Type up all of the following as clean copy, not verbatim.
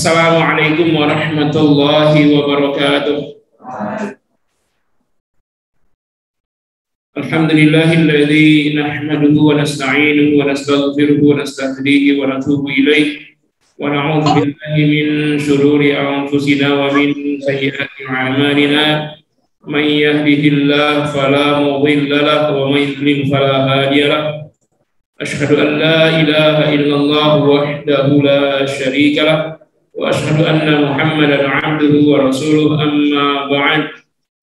Assalamualaikum warahmatullahi wabarakatuh. Alhamdulillahilladzi nahmaduhu wa nasta'inuhu wa nastaghfiruhu wa nastahdihi wa natubu ilaih wa na'udzu billahi min shururi anfusina wa min sayyiati a'malina. Man yahdihillahu fala mudilla lahu wa man yudlil fala hadiya lahu. Asyhadu an la ilaha illallah wahdahu la syarika lahu wa asyhadu anna Muhammadan 'abduhu wa rasuluhu, amma ba'd.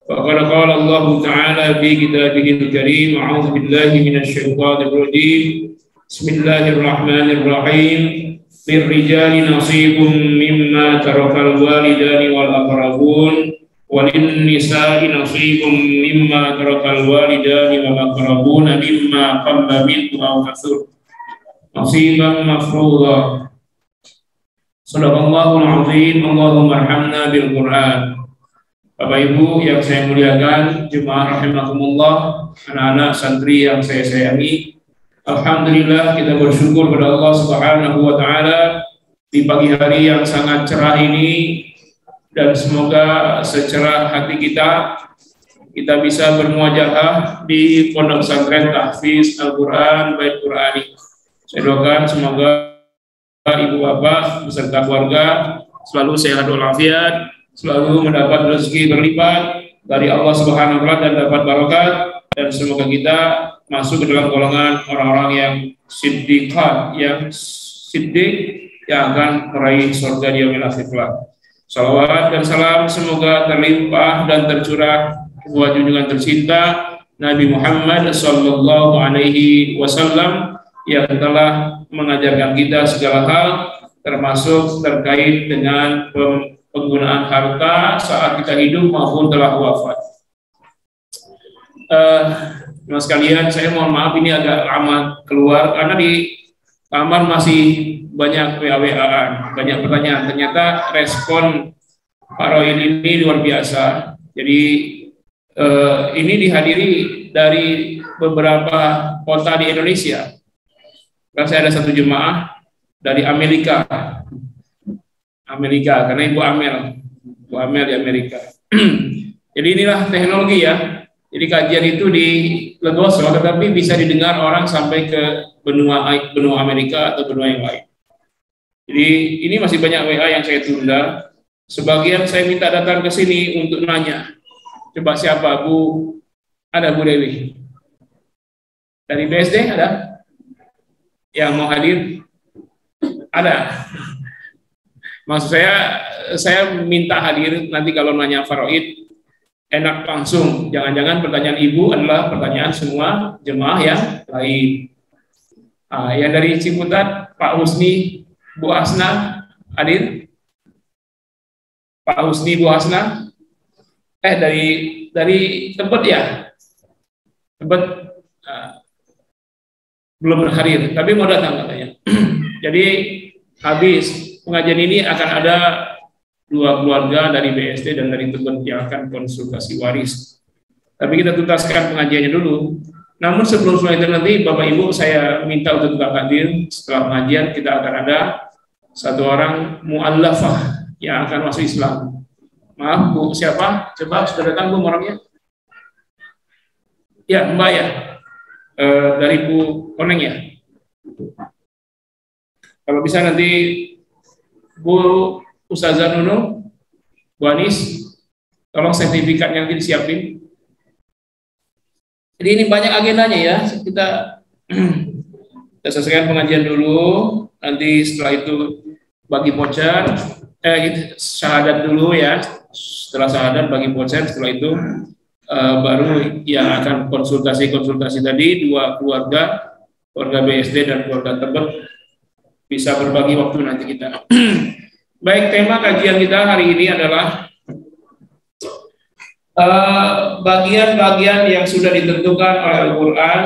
Faqad qala Allah Ta'ala fi kitabihil karim, a'udzu billahi minasy syaithanir rajim. Bismillahirrahmanirrahim. Lirrijali nasibum mimma tarakal walidani wal aqrabun walin nisa'i nasibum mimma tarakal walidani wal aqrabun mimma qalla minhu aw katsur nasiban mafruḍa. Shadaqallahul azim. Allahumma arhamna bil Qur'an. Bapak Ibu yang saya muliakan, jemaah rahimakumullah, anak-anak santri yang saya sayangi, alhamdulillah kita bersyukur pada Allah Subhanahu wa taala di pagi hari yang sangat cerah ini, dan semoga secerah hati kita bisa bermuajahah di Pondok Pesantren Tahfiz Al-Qur'an Bait Qur'ani. Saya doakan semoga ibu bapak beserta keluarga selalu sehat walafiat, selalu mendapat rezeki berlipat dari Allah Subhanahu wa taala dan dapat barokah, dan semoga kita masuk ke dalam golongan orang-orang yang siddiqat, yang siddiq, yang akan meraih surga di yaumil akhir kelak. Salawat dan salam semoga terlimpah dan tercurah buat junjungan tercinta Nabi Muhammad sallallahu alaihi wasallam yang telah mengajarkan kita segala hal, termasuk terkait dengan penggunaan harta saat kita hidup maupun telah wafat. Mas sekalian, saya mohon maaf ini agak lama keluar karena di kamar masih banyak WA-WA-an, banyak pertanyaan. Ternyata respon Pak Roy ini luar biasa. Jadi ini dihadiri dari beberapa kota di Indonesia. Karena saya ada satu jemaah dari Amerika, karena Ibu Amel di Amerika. Jadi inilah teknologi ya. Jadi kajian itu di Legoso, tetapi bisa didengar orang sampai ke benua Amerika atau benua yang lain. Jadi ini masih banyak WA yang saya tunda. Sebagian saya minta datang ke sini untuk nanya. Coba siapa Bu? Ada Bu Dewi. Dari BSD ada? Yang mau hadir? Ada. Maksud saya minta hadir nanti kalau nanya faraid enak langsung. Jangan-jangan pertanyaan Ibu adalah pertanyaan semua jemaah yang lain. Yang dari Ciputat, Pak Husni, Bu Asna hadir? Pak Husni, Bu Asna? Dari Tebet ya? Tebet belum hadir, tapi mau datang katanya. Jadi habis pengajian ini akan ada 2 keluarga dari BSD dan dari Tebet yang akan konsultasi waris. Tapi kita tuntaskan pengajiannya dulu. Namun sebelum itu nanti Bapak Ibu saya minta untuk tetap hadir. Setelah pengajian kita akan ada 1 orang mu'allafah yang akan masuk Islam. Maaf Bu, siapa? Coba sudah datang Bu orangnya? Ya Mbak ya, dari Bu Koneng ya. Kalau bisa nanti Bu Ustazah Nunung, Bu Anis, tolong sertifikatnya nanti disiapin. Jadi ini banyak agendanya ya, kita selesaikan pengajian dulu, nanti setelah itu bagi voucher, syahadat dulu ya, setelah syahadat bagi voucher, setelah itu baru yang akan konsultasi tadi 2 keluarga BSD dan keluarga Tebet bisa berbagi waktu nanti kita. Baik, tema kajian kita hari ini adalah bagian-bagian yang sudah ditentukan oleh Al-Quran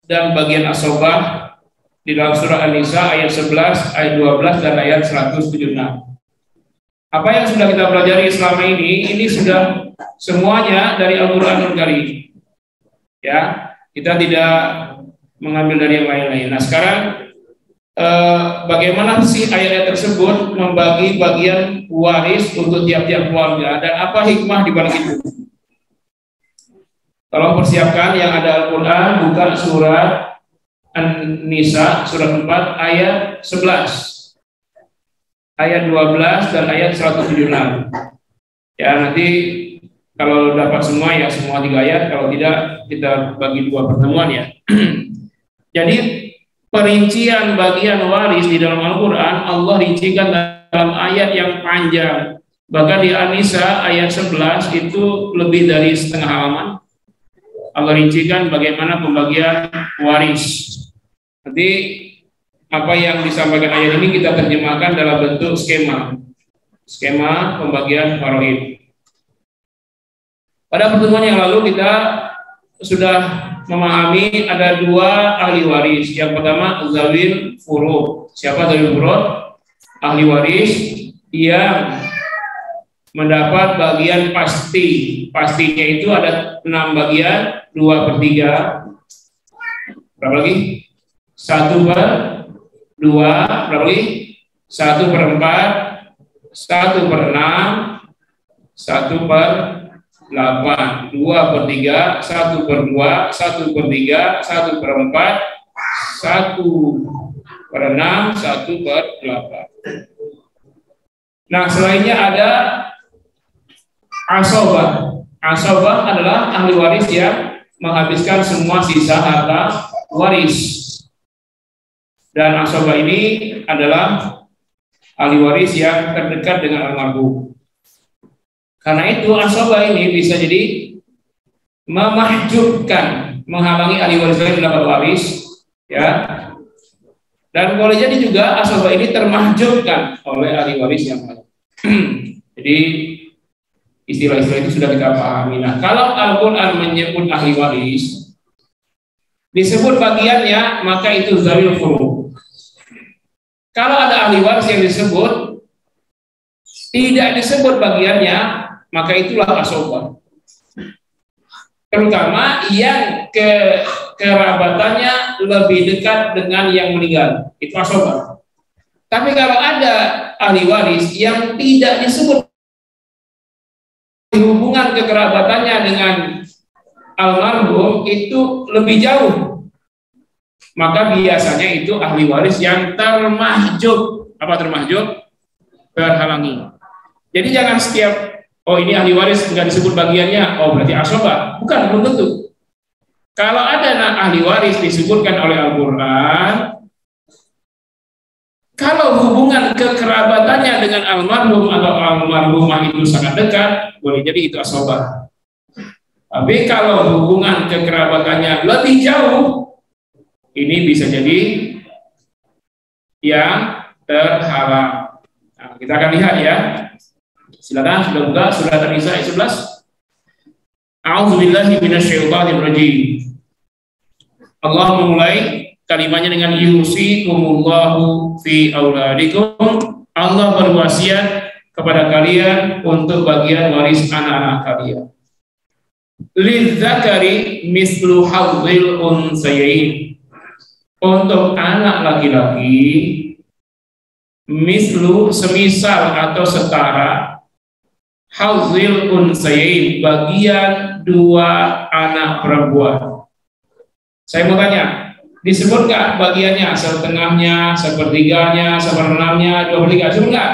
dan bagian asobah di dalam surah An-Nisa ayat 11, ayat 12, dan ayat 176. Apa yang sudah kita pelajari selama ini sudah semuanya dari Al-Quranul Karim. Ya, kita tidak mengambil dari yang lain-lain. Nah sekarang bagaimana sih ayat tersebut membagi bagian waris untuk tiap-tiap keluarga dan apa hikmah di balik itu? Tolong persiapkan yang ada Al-Quran, buka surat An-Nisa, surat 4, ayat 11, ayat 12, dan ayat 176. Ya, nanti kalau dapat semua ya semua 3 ayat, kalau tidak kita bagi 2 pertemuan ya. Jadi perincian bagian waris di dalam Al-Quran Allah rincikan dalam ayat yang panjang. Bahkan di An-Nisa ayat 11 itu lebih dari setengah halaman. Allah rincikan bagaimana pembagian waris. Nanti apa yang disampaikan ayat ini kita terjemahkan dalam bentuk skema pembagian faraid. Pada pertemuan yang lalu kita sudah memahami ada 2 ahli waris. Yang pertama zawil furud. Siapa zawil furud? Ahli waris yang mendapat bagian pasti. Pastinya itu ada 6 bagian, 2/3. Berapa lagi? 1/2. Berapa lagi? 1/4, 1/6, 1/8, 2/3, 1/2, 1/3, 1/4, 1/6, 1/8. Nah, selainnya ada asobah. Asobah adalah ahli waris yang menghabiskan semua sisa harta waris. Dan asobah ini adalah ahli waris yang terdekat dengan almarhum. Karena itu asobah ini bisa jadi memahjubkan, menghalangi ahli waris lain mendapat waris, ya. Dan boleh jadi juga asobah ini termahjubkan oleh ahli waris yang lain. Jadi istilah-istilah itu sudah kita pahami. Nah, kalau Al-Quran menyebut ahli waris, disebut bagiannya, maka itu zawil furud. Kalau ada ahli waris yang disebut, tidak disebut bagiannya, maka itulah asobah. Terutama yang kerabatannya lebih dekat dengan yang meninggal, itu asobah. Tapi kalau ada ahli waris yang tidak disebut hubungan kekerabatannya dengan almarhum itu lebih jauh, maka biasanya itu ahli waris yang termahjub. Apa termahjub? Terhalangi. Jadi jangan setiap ini ahli waris nggak disebut bagiannya, berarti asobah. Bukan, belum tentu. Kalau ada ahli waris disebutkan oleh Al-Quran, kalau hubungan kekerabatannya dengan almarhum atau almarhumah itu sangat dekat, boleh jadi itu asobah. Tapi kalau hubungan kekerabatannya lebih jauh, ini bisa jadi yang terhalang. Nah, kita akan lihat ya. Silakan sudah buka surat An-Nisa ayat 11. A'udzubillahi minasyaitonirrajim. Allah memulai kalimatnya dengan yusikumullahu fi auladikum. Allah berwasiat kepada kalian untuk bagian waris anak-anak kalian. Lidzakari mislu hadzil unsayain. Untuk anak laki-laki mislu semisal atau setara hadzil unsayain, bagian 2 anak perempuan. Saya mau tanya, disebut nggak bagiannya, setengahnya, sepertiganya, seperenamnya, 2/3? Disebut nggak?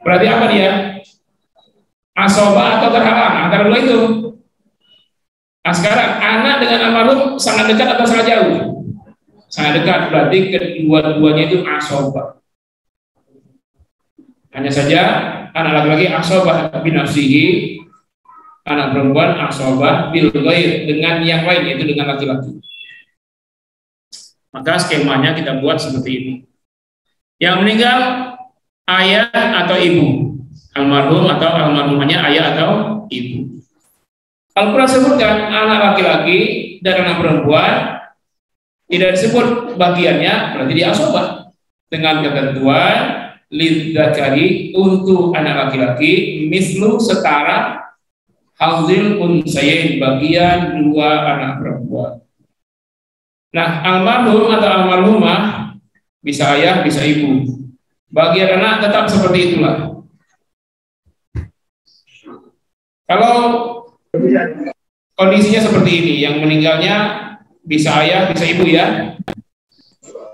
Berarti apa dia? Asobah atau terhalang? Antara 2 itu. Nah, sekarang anak dengan almarhum sangat dekat atau sangat jauh? Sangat dekat, berarti kedua-duanya itu asobah. Hanya saja anak laki-laki asobah binafsihi, anak perempuan asobah bil ghair, dengan yang lain, yaitu dengan laki-laki. Maka skemanya kita buat seperti ini. Yang meninggal ayah atau ibu, almarhum atau almarhumahnya ayah atau ibu. Al-Quran sebutkan anak laki-laki dan anak perempuan, tidak disebut bagiannya, berarti dia asobah. Dengan ketentuan lidzakari, untuk anak laki-laki mislu setara hadzil unsayain, bagian 2 anak perempuan. Nah, almarhum atau almarhumah bisa ayah, bisa ibu. Bagian anak tetap seperti itulah. Kalau kondisinya seperti ini, yang meninggalnya bisa ayah, bisa ibu ya.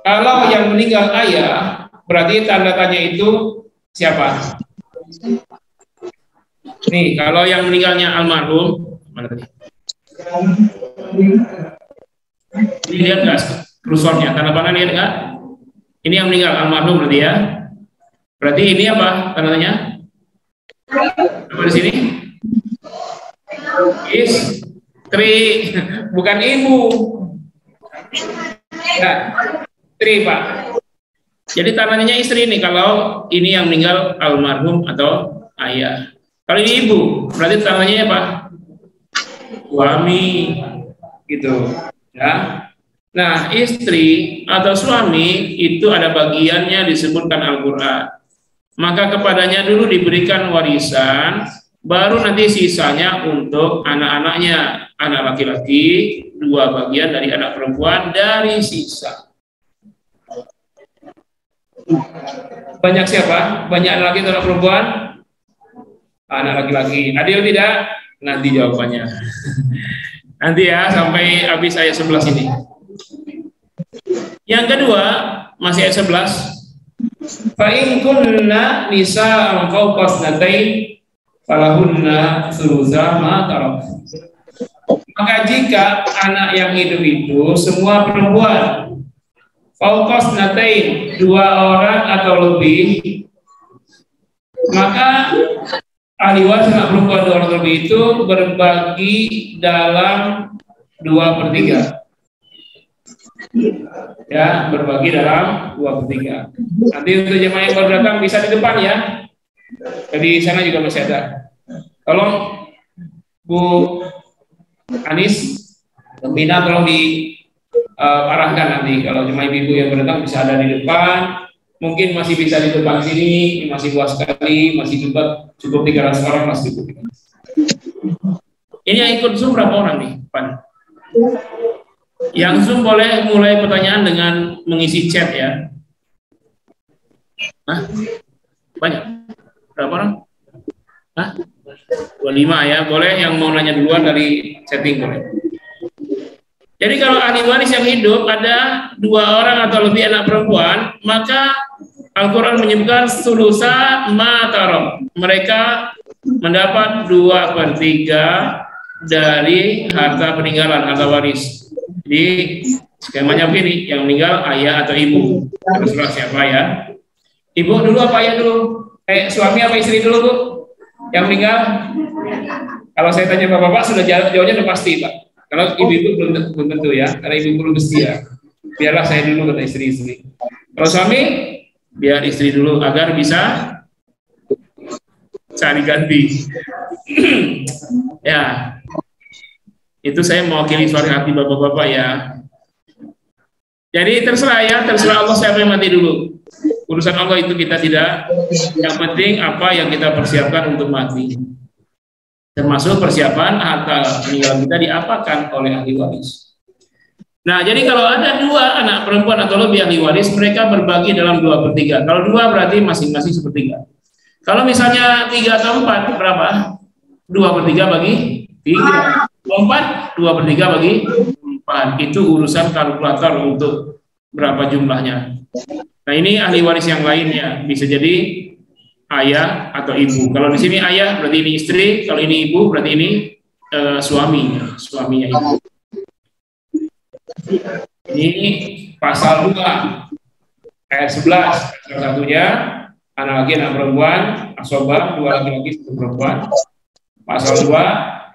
Kalau yang meninggal ayah, berarti tanda tanya itu siapa? Nih, kalau yang meninggalnya almarhum, mana tadi? Lihat nggak kursornya? Tanda panah lihat nggak? Ini yang meninggal almarhum berarti ya. Berarti ini apa tandanya? Apa di sini? Istri, bukan ibu. Nah, istri Pak. Jadi tandanya istri nih kalau ini yang meninggal almarhum atau ayah. Kalau ini ibu, berarti tandanya apa? Suami, gitu. Ya. Nah, istri atau suami itu ada bagiannya disebutkan Al-Quran. Maka kepadanya dulu diberikan warisan, baru nanti sisanya untuk anak-anaknya. Anak laki-laki, 2 bagian dari anak perempuan dari sisa. Banyak siapa? Banyak anak laki atau anak perempuan? Anak laki-laki. Adil tidak? Nanti jawabannya. Nanti ya, sampai habis ayat 11 ini. Yang kedua, masih ayat 11. Fa in kunna nisa'an fawqa tsnatain falahunna thulutsa ma tarak. Maka jika anak yang hidup itu semua perempuan, fawqa tsnatain, 2 orang atau lebih, maka ahli waris anak perempuan 2 orang lebih itu berbagi dalam 2/3. Ya, berbagi dalam 2/3. Nanti untuk jemaah yang baru datang bisa di depan ya. Jadi sana juga masih ada. Tolong Bu Anis, pembina tolong diarahkan nanti. Kalau jemaah ibu yang baru datang bisa ada di depan. Mungkin masih bisa di depan sini, masih luas sekali, masih cukup 300 orang masih cukup. Ini yang ikut Zoom berapa orang nih, Pan? Yang Zoom boleh mulai pertanyaan dengan mengisi chat ya. Hah? Banyak? Berapa orang? Hah? 25 ya. Boleh yang mau nanya duluan dari chatting boleh. Jadi kalau ahli waris yang hidup ada 2 orang atau lebih anak perempuan, maka Al-Quran menyebutkan sulusa ma tarak. Mereka mendapat 2/3 dari harta peninggalan, harta waris. Jadi skemanya begini, yang meninggal ayah atau ibu, terserah siapa ya. Ibu dulu apa ayah dulu? Suami apa istri dulu Bu? Yang meninggal? Kalau saya tanya bapak-bapak sudah jawabnya udah pasti Pak. Kalau ibu-ibu belum tentu ya, karena ibu belum mesti ya. Biarlah saya dulu kata istri-istri. Kalau suami, biar istri dulu agar bisa cari ganti. Ya. Itu saya mewakili suara hati bapak-bapak ya. Jadi terserah ya, terserah Allah siapa yang mati dulu. Urusan Allah itu kita tidak. Yang penting apa yang kita persiapkan untuk mati. Termasuk persiapan harta peninggalan kita diapakan oleh ahli waris. Nah, jadi kalau ada 2 anak perempuan atau lebih ahli waris, mereka berbagi dalam 2/3. Kalau 2 berarti masing-masing 1/3. Kalau misalnya 3 atau 4 berapa? 2/3 bagi 3. 4, 2/3 bagi 4. Itu urusan kalkulator untuk berapa jumlahnya. Nah, ini ahli waris yang lainnya. Bisa jadi ayah atau ibu. Kalau di sini ayah berarti ini istri, kalau ini ibu berarti ini suaminya ibu. Ini pasal 2 ayat 11. Salah satunya anak laki anak perempuan, asobah 2 laki-laki 1 perempuan. Pasal 2,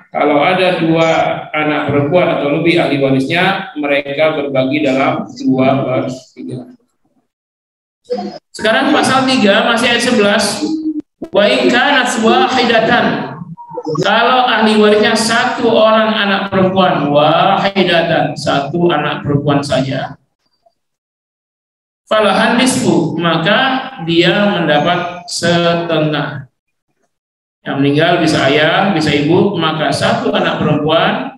kalau ada 2 anak perempuan atau lebih ahli warisnya, mereka berbagi dalam 2/3. Sekarang pasal 3 masih ayat 11. Wa in kanat wahidatan. Kalau ahli warisnya 1 orang anak perempuan, wahidatan, 1 anak perempuan saja. Falahan nisfu, maka dia mendapat setengah. Yang meninggal bisa ayah, bisa ibu, maka 1 anak perempuan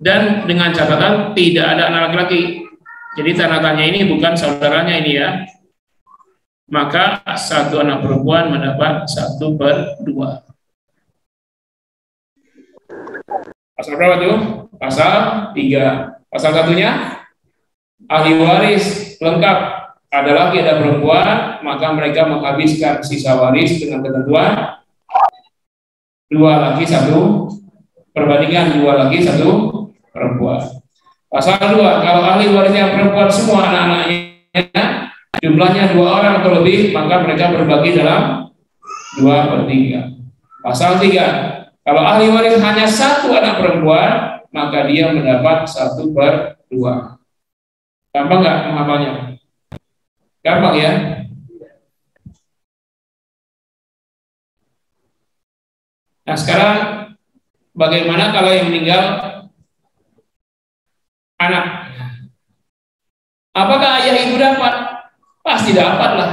dan dengan catatan tidak ada anak laki-laki. Jadi tanda tanya ini bukan saudaranya ini ya. Maka satu anak perempuan mendapat 1/2. Pasal berapa tuh? Pasal 3. Pasal satunya ahli waris lengkap, ada laki ada perempuan, maka mereka menghabiskan sisa waris dengan ketentuan 2 laki 1 perbandingan 2 laki 1 perempuan. Pasal 2, kalau ahli warisnya perempuan semua anak-anaknya jumlahnya 2 orang atau lebih, maka mereka berbagi dalam 2/3. Pasal 3, kalau ahli waris hanya 1 anak perempuan, maka dia mendapat 1/2. Gampang nggak menghafalnya? Gampang ya? Nah sekarang bagaimana kalau yang meninggal anak? Apakah ayah ibu dapat? Pasti dapat lah.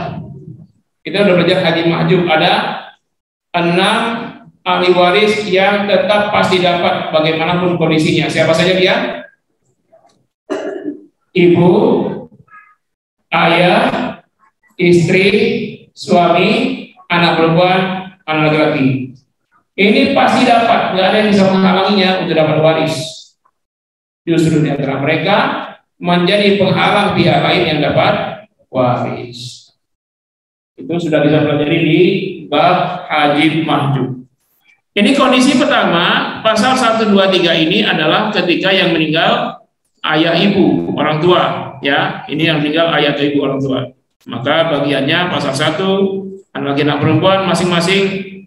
Kita udah belajar haji mahjub, ada 6 ahli waris yang tetap pasti dapat bagaimanapun kondisinya. Siapa saja dia? Ibu, ayah, istri, suami, anak perempuan, anak laki-laki. Ini pasti dapat, nggak ada yang bisa menghalanginya untuk dapat waris. Justru di antara mereka menjadi penghalang pihak lain yang dapat waris. Itu sudah kita pelajari di bab haji mahjub. Ini kondisi pertama, pasal 1, 2, 3 ini adalah ketika yang meninggal ayah ibu, orang tua, ya. Ini yang meninggal ayah atau ibu, orang tua. Maka bagiannya pasal 1, anak laki anak perempuan masing-masing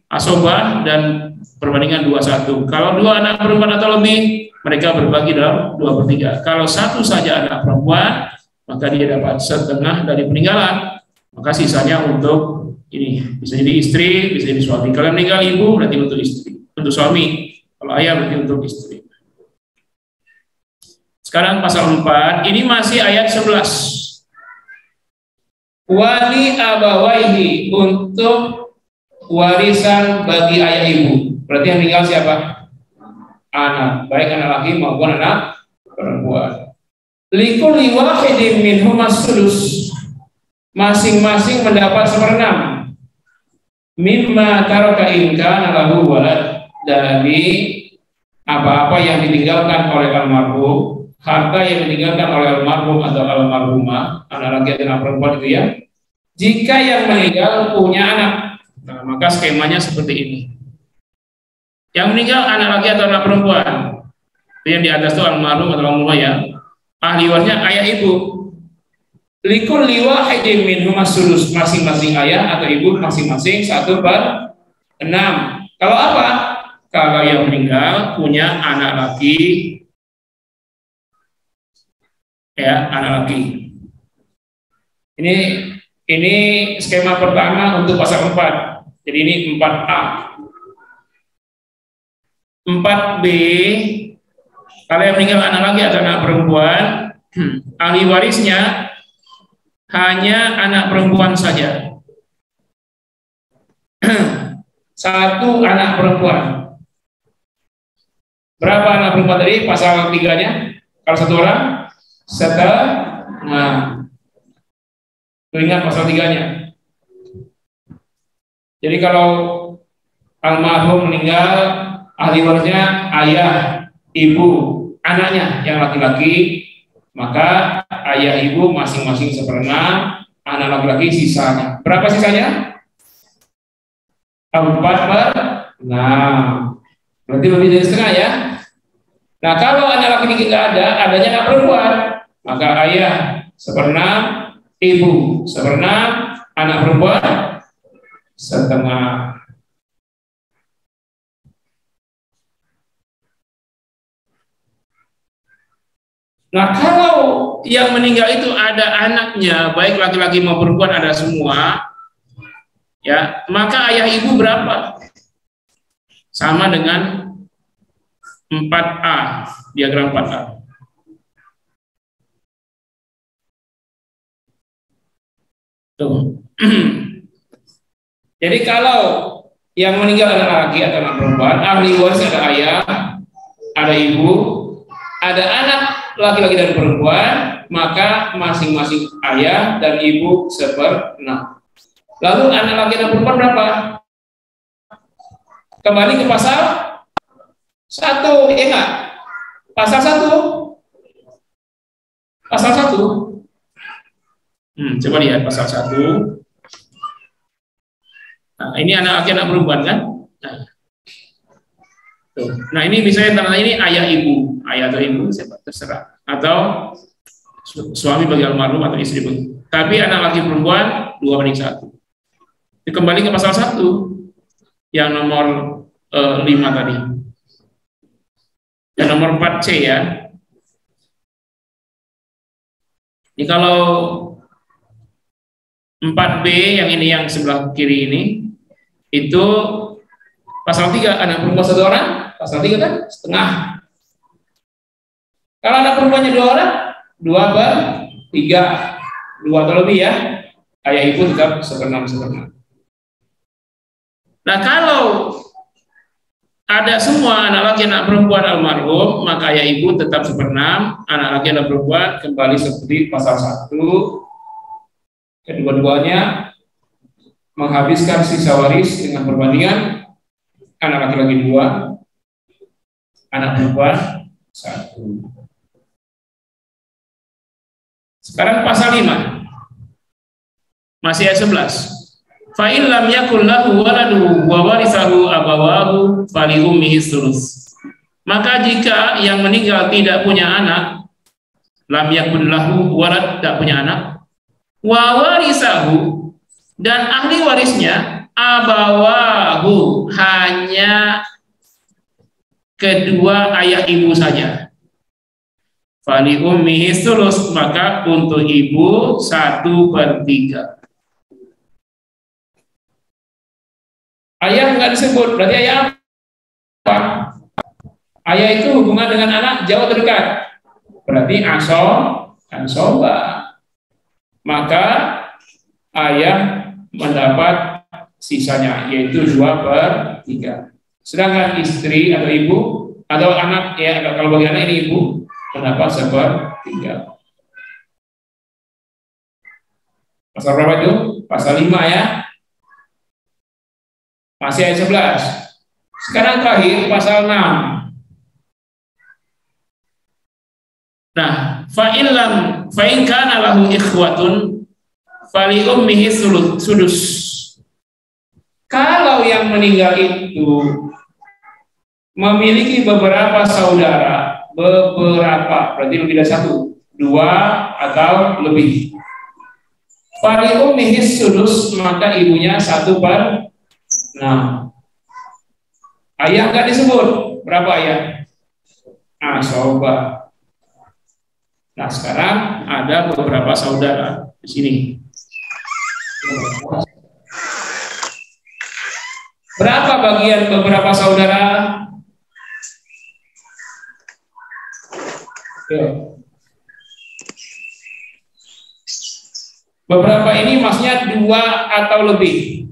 asobah dan perbandingan 2/1. Kalau 2 anak perempuan atau lebih, mereka berbagi dalam 2/3. Kalau 1 saja anak perempuan, maka dia dapat setengah dari peninggalan. Maka sisanya untuk ini, bisa jadi istri, bisa jadi suami. Kalau meninggal ibu berarti untuk istri, untuk suami. Kalau ayah berarti untuk istri. Sekarang pasal 4, ini masih ayat 11. Wali abawaihi, untuk warisan bagi ayah ibu. Berarti yang meninggal siapa? Anak, baik anak laki maupun anak perempuan. Likulli wahidin minhum as-sudus, masing-masing mendapat 1/6. Mimma taraka in kana lahu walad, dari apa-apa yang ditinggalkan oleh almarhum, harta yang ditinggalkan oleh almarhum atau almarhumah, anak laki dan anak perempuan itu ya. Jika yang meninggal punya anak, nah, maka skemanya seperti ini. Yang meninggal anak laki atau anak perempuan, itu yang di atas itu almarhum atau almarhumah ya. Ahli warisnya ayah ibu. Likulli wahidin minhum as-sudus, masing-masing ayah atau ibu masing-masing 1/6. Kalau apa? Kalau yang meninggal punya anak laki, ya, anak laki. Ini skema pertama untuk pasal 4. Jadi ini 4A. 4B, kalau yang meninggal anak laki atau anak perempuan, ahli warisnya hanya anak perempuan saja. 1 anak perempuan. Berapa anak perempuan tadi? Pasal 3-nya. Kalau 1 orang, setengah. Ingat pasal 3-nya. Jadi kalau almarhum meninggal, ahli warisnya ayah, ibu, anaknya yang laki-laki, maka ayah ibu masing-masing 1/6, anak laki-laki sisanya. Berapa sisanya? 4/6. Berarti lebih dari setengah ya. Nah kalau anak laki-laki nggak ada, adanya anak perempuan, maka ayah 1/6, ibu 1/6, anak perempuan setengah. Nah kalau yang meninggal itu ada anaknya, baik laki-laki maupun perempuan, ada semua, ya, maka ayah ibu berapa? Sama dengan 4A, diagram 4A. Tuh. Jadi kalau yang meninggal adalah laki atau anak perempuan, ahli waris ada ayah, ada ibu, ada anak laki-laki dan perempuan, maka masing-masing ayah dan ibu 1/6. Lalu anak laki dan perempuan berapa? Kembali ke pasal 1, ya enggak? Pasal 1. Pasal 1. Coba lihat pasal 1. Nah, ini anak laki anak perempuan kan? Nah, tuh. Nah ini misalnya tanda ini ayah ibu, ayah atau ibu terserah, atau suami bagi almarhum atau istri bagi. Tapi anak laki perempuan 2/1. Kembali ke pasal 1 yang nomor 5 tadi. Yang nomor 4C ya. Ini kalau 4B yang ini yang sebelah kiri ini itu pasal 3 anak perempuan 1 orang, pasal 3 kan setengah. Kalau anak perempuannya 2 orang, 2/3, 2 atau lebih ya, ayah ibu tetap 1/6. Nah kalau ada semua anak laki anak perempuan almarhum, maka ayah ibu tetap 1/6, anak laki anak perempuan kembali seperti pasal 1. Kedua-duanya menghabiskan sisa waris dengan perbandingan anak laki-laki 2, anak perempuan 1. Sekarang pasal 5. Masih ayat 11. Fa in lam yakul lahu waladu wa warithahu abawahu fali ummihi sulus. Maka jika yang meninggal tidak punya anak, lam yakul lahu walad, tidak punya anak, wa warithahu, dan ahli warisnya abawahu, hanya kedua ayah ibu saja, fali ummihi sulus, maka untuk ibu 1/3. Ayah nggak disebut, berarti ayah apa? Ayah itu hubungan dengan anak jauh atau dekat? Berarti asoba. Maka ayah mendapat sisanya, yaitu 2/3. Sedangkan istri atau ibu atau anak, ya kalau bagi anak ini ibu, mendapat 1/3. Pasal berapa itu? Pasal 5 ya. Masih ayat 11. Sekarang terakhir pasal 6. Nah, fa in kana lahu ikhwatun fali ummihi sudus. Kalau yang meninggal itu memiliki beberapa saudara, berarti lebih dari 1, 2 atau lebih. Fali ummihi sudus, maka ibunya 1/6. Ayah nggak disebut, berapa ayah? Asoba. Nah sekarang ada beberapa saudara di sini. Berapa bagian beberapa saudara? Yo. Beberapa ini maksudnya 2 atau lebih.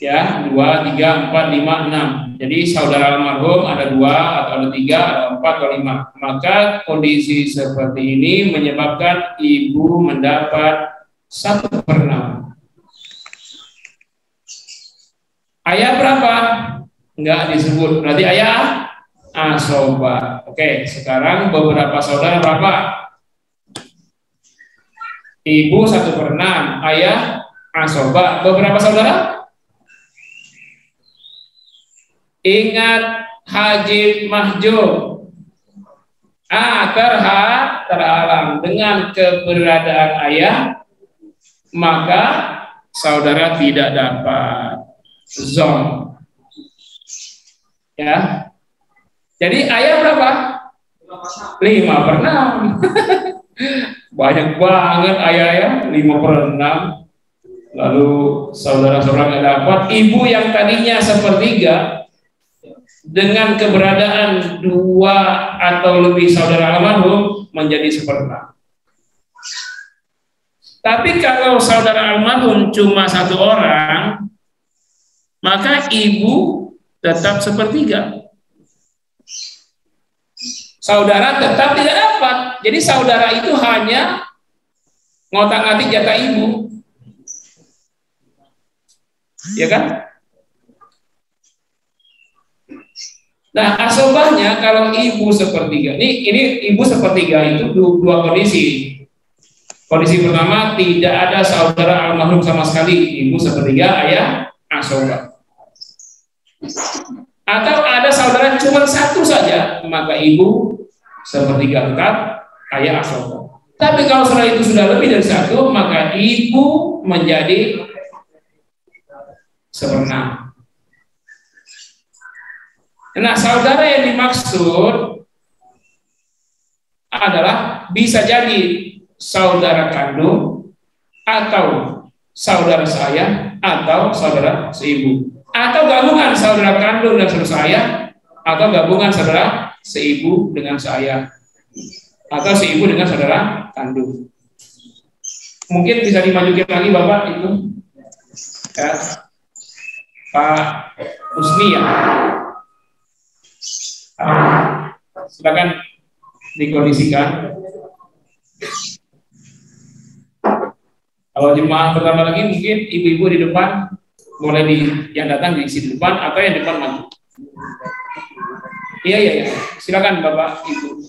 Ya, 2, 3, 4, 5, 6. Jadi saudara almarhum ada 2 atau ada 3, ada 4 atau 5. Maka kondisi seperti ini menyebabkan ibu mendapat 1/6. Ayah berapa? Enggak disebut. Berarti ayah asoba. Oke, sekarang beberapa saudara berapa? Ibu 1/6, ayah asoba. Beberapa saudara? Ingat hajib mahjub. Terhalang dengan keberadaan ayah, maka saudara tidak dapat zon. Ya. Jadi ayah berapa? 5/6. Banyak banget ayah ya, 5/6. Lalu saudara-saudara nggak dapat. Ibu yang tadinya 1/3 dengan keberadaan 2 atau lebih saudara almarhum menjadi 1/6. Tapi kalau saudara almarhum cuma 1 orang, maka ibu tetap 1/3. saudara tetap tidak dapat. Jadi saudara itu hanya ngotak-ngatik jatah ibu, ya kan? Nah, asobahnya kalau ibu sepertiga, ini ibu sepertiga itu dua kondisi. Kondisi pertama, tidak ada saudara almarhum sama sekali, ibu sepertiga, ayah asobah. Atau ada saudara cuma satu saja, maka ibu sepertiga tetap, ayah asobah. Tapi kalau saudara itu sudah lebih dari satu, maka ibu menjadi seperenam. Nah, saudara yang dimaksud adalah bisa jadi saudara kandung, atau saudara saya, atau saudara seibu, atau gabungan saudara kandung dan saudara saya, atau gabungan saudara seibu dengan saya, atau seibu dengan saudara kandung. Mungkin bisa dimajukan lagi Bapak itu, ya, Pak Husni ya. Silakan dikondisikan. Kalau jemaah pertama lagi mungkin ibu-ibu di depan, mulai yang datang diisi di depan atau yang depan maju. Iya. Silakan Bapak Ibu.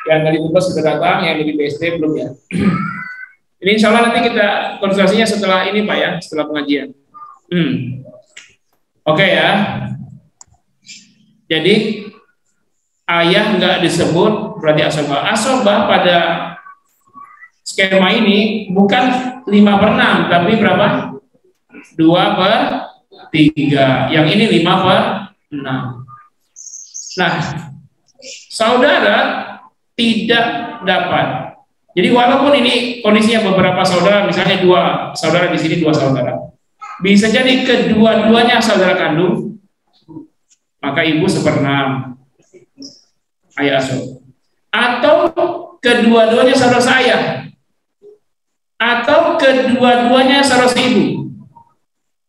Yang dari Tugas sudah datang, yang dari BSD belum ya. Ini insya Allah nanti kita konsultasinya setelah ini Pak ya, setelah pengajian. Oke ya. Jadi ayah nggak disebut berarti asobah. Asobah pada skema ini bukan 5/6, tapi berapa? 2/3. Yang ini 5/6. Nah, saudara tidak dapat. Jadi walaupun ini kondisinya beberapa saudara, misalnya 2 saudara di sini, 2 saudara, bisa jadi kedua-duanya saudara kandung, maka ibu 1/6 ayah asuh, atau kedua-duanya saudara saya, atau kedua-duanya saudara ibu,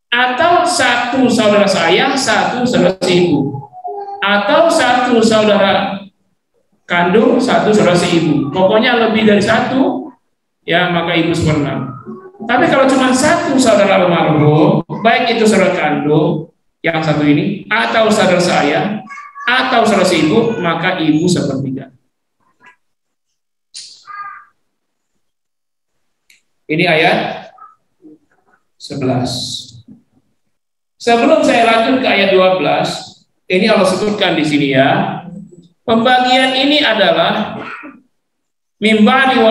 atau satu saudara saya, satu saudara ibu, atau satu saudara kandung, satu saudara ibu. Pokoknya lebih dari satu, ya maka ibu 1/6. Tapi kalau cuma satu saudara almarhum, baik itu saudara kandung yang satu ini, atau saudara saya, atau saudara ibu, maka ibu 1/3. Ini ayat 11. Sebelum saya lanjut ke ayat 12, ini Allah sebutkan di sini ya. Pembagian ini adalah mimba'di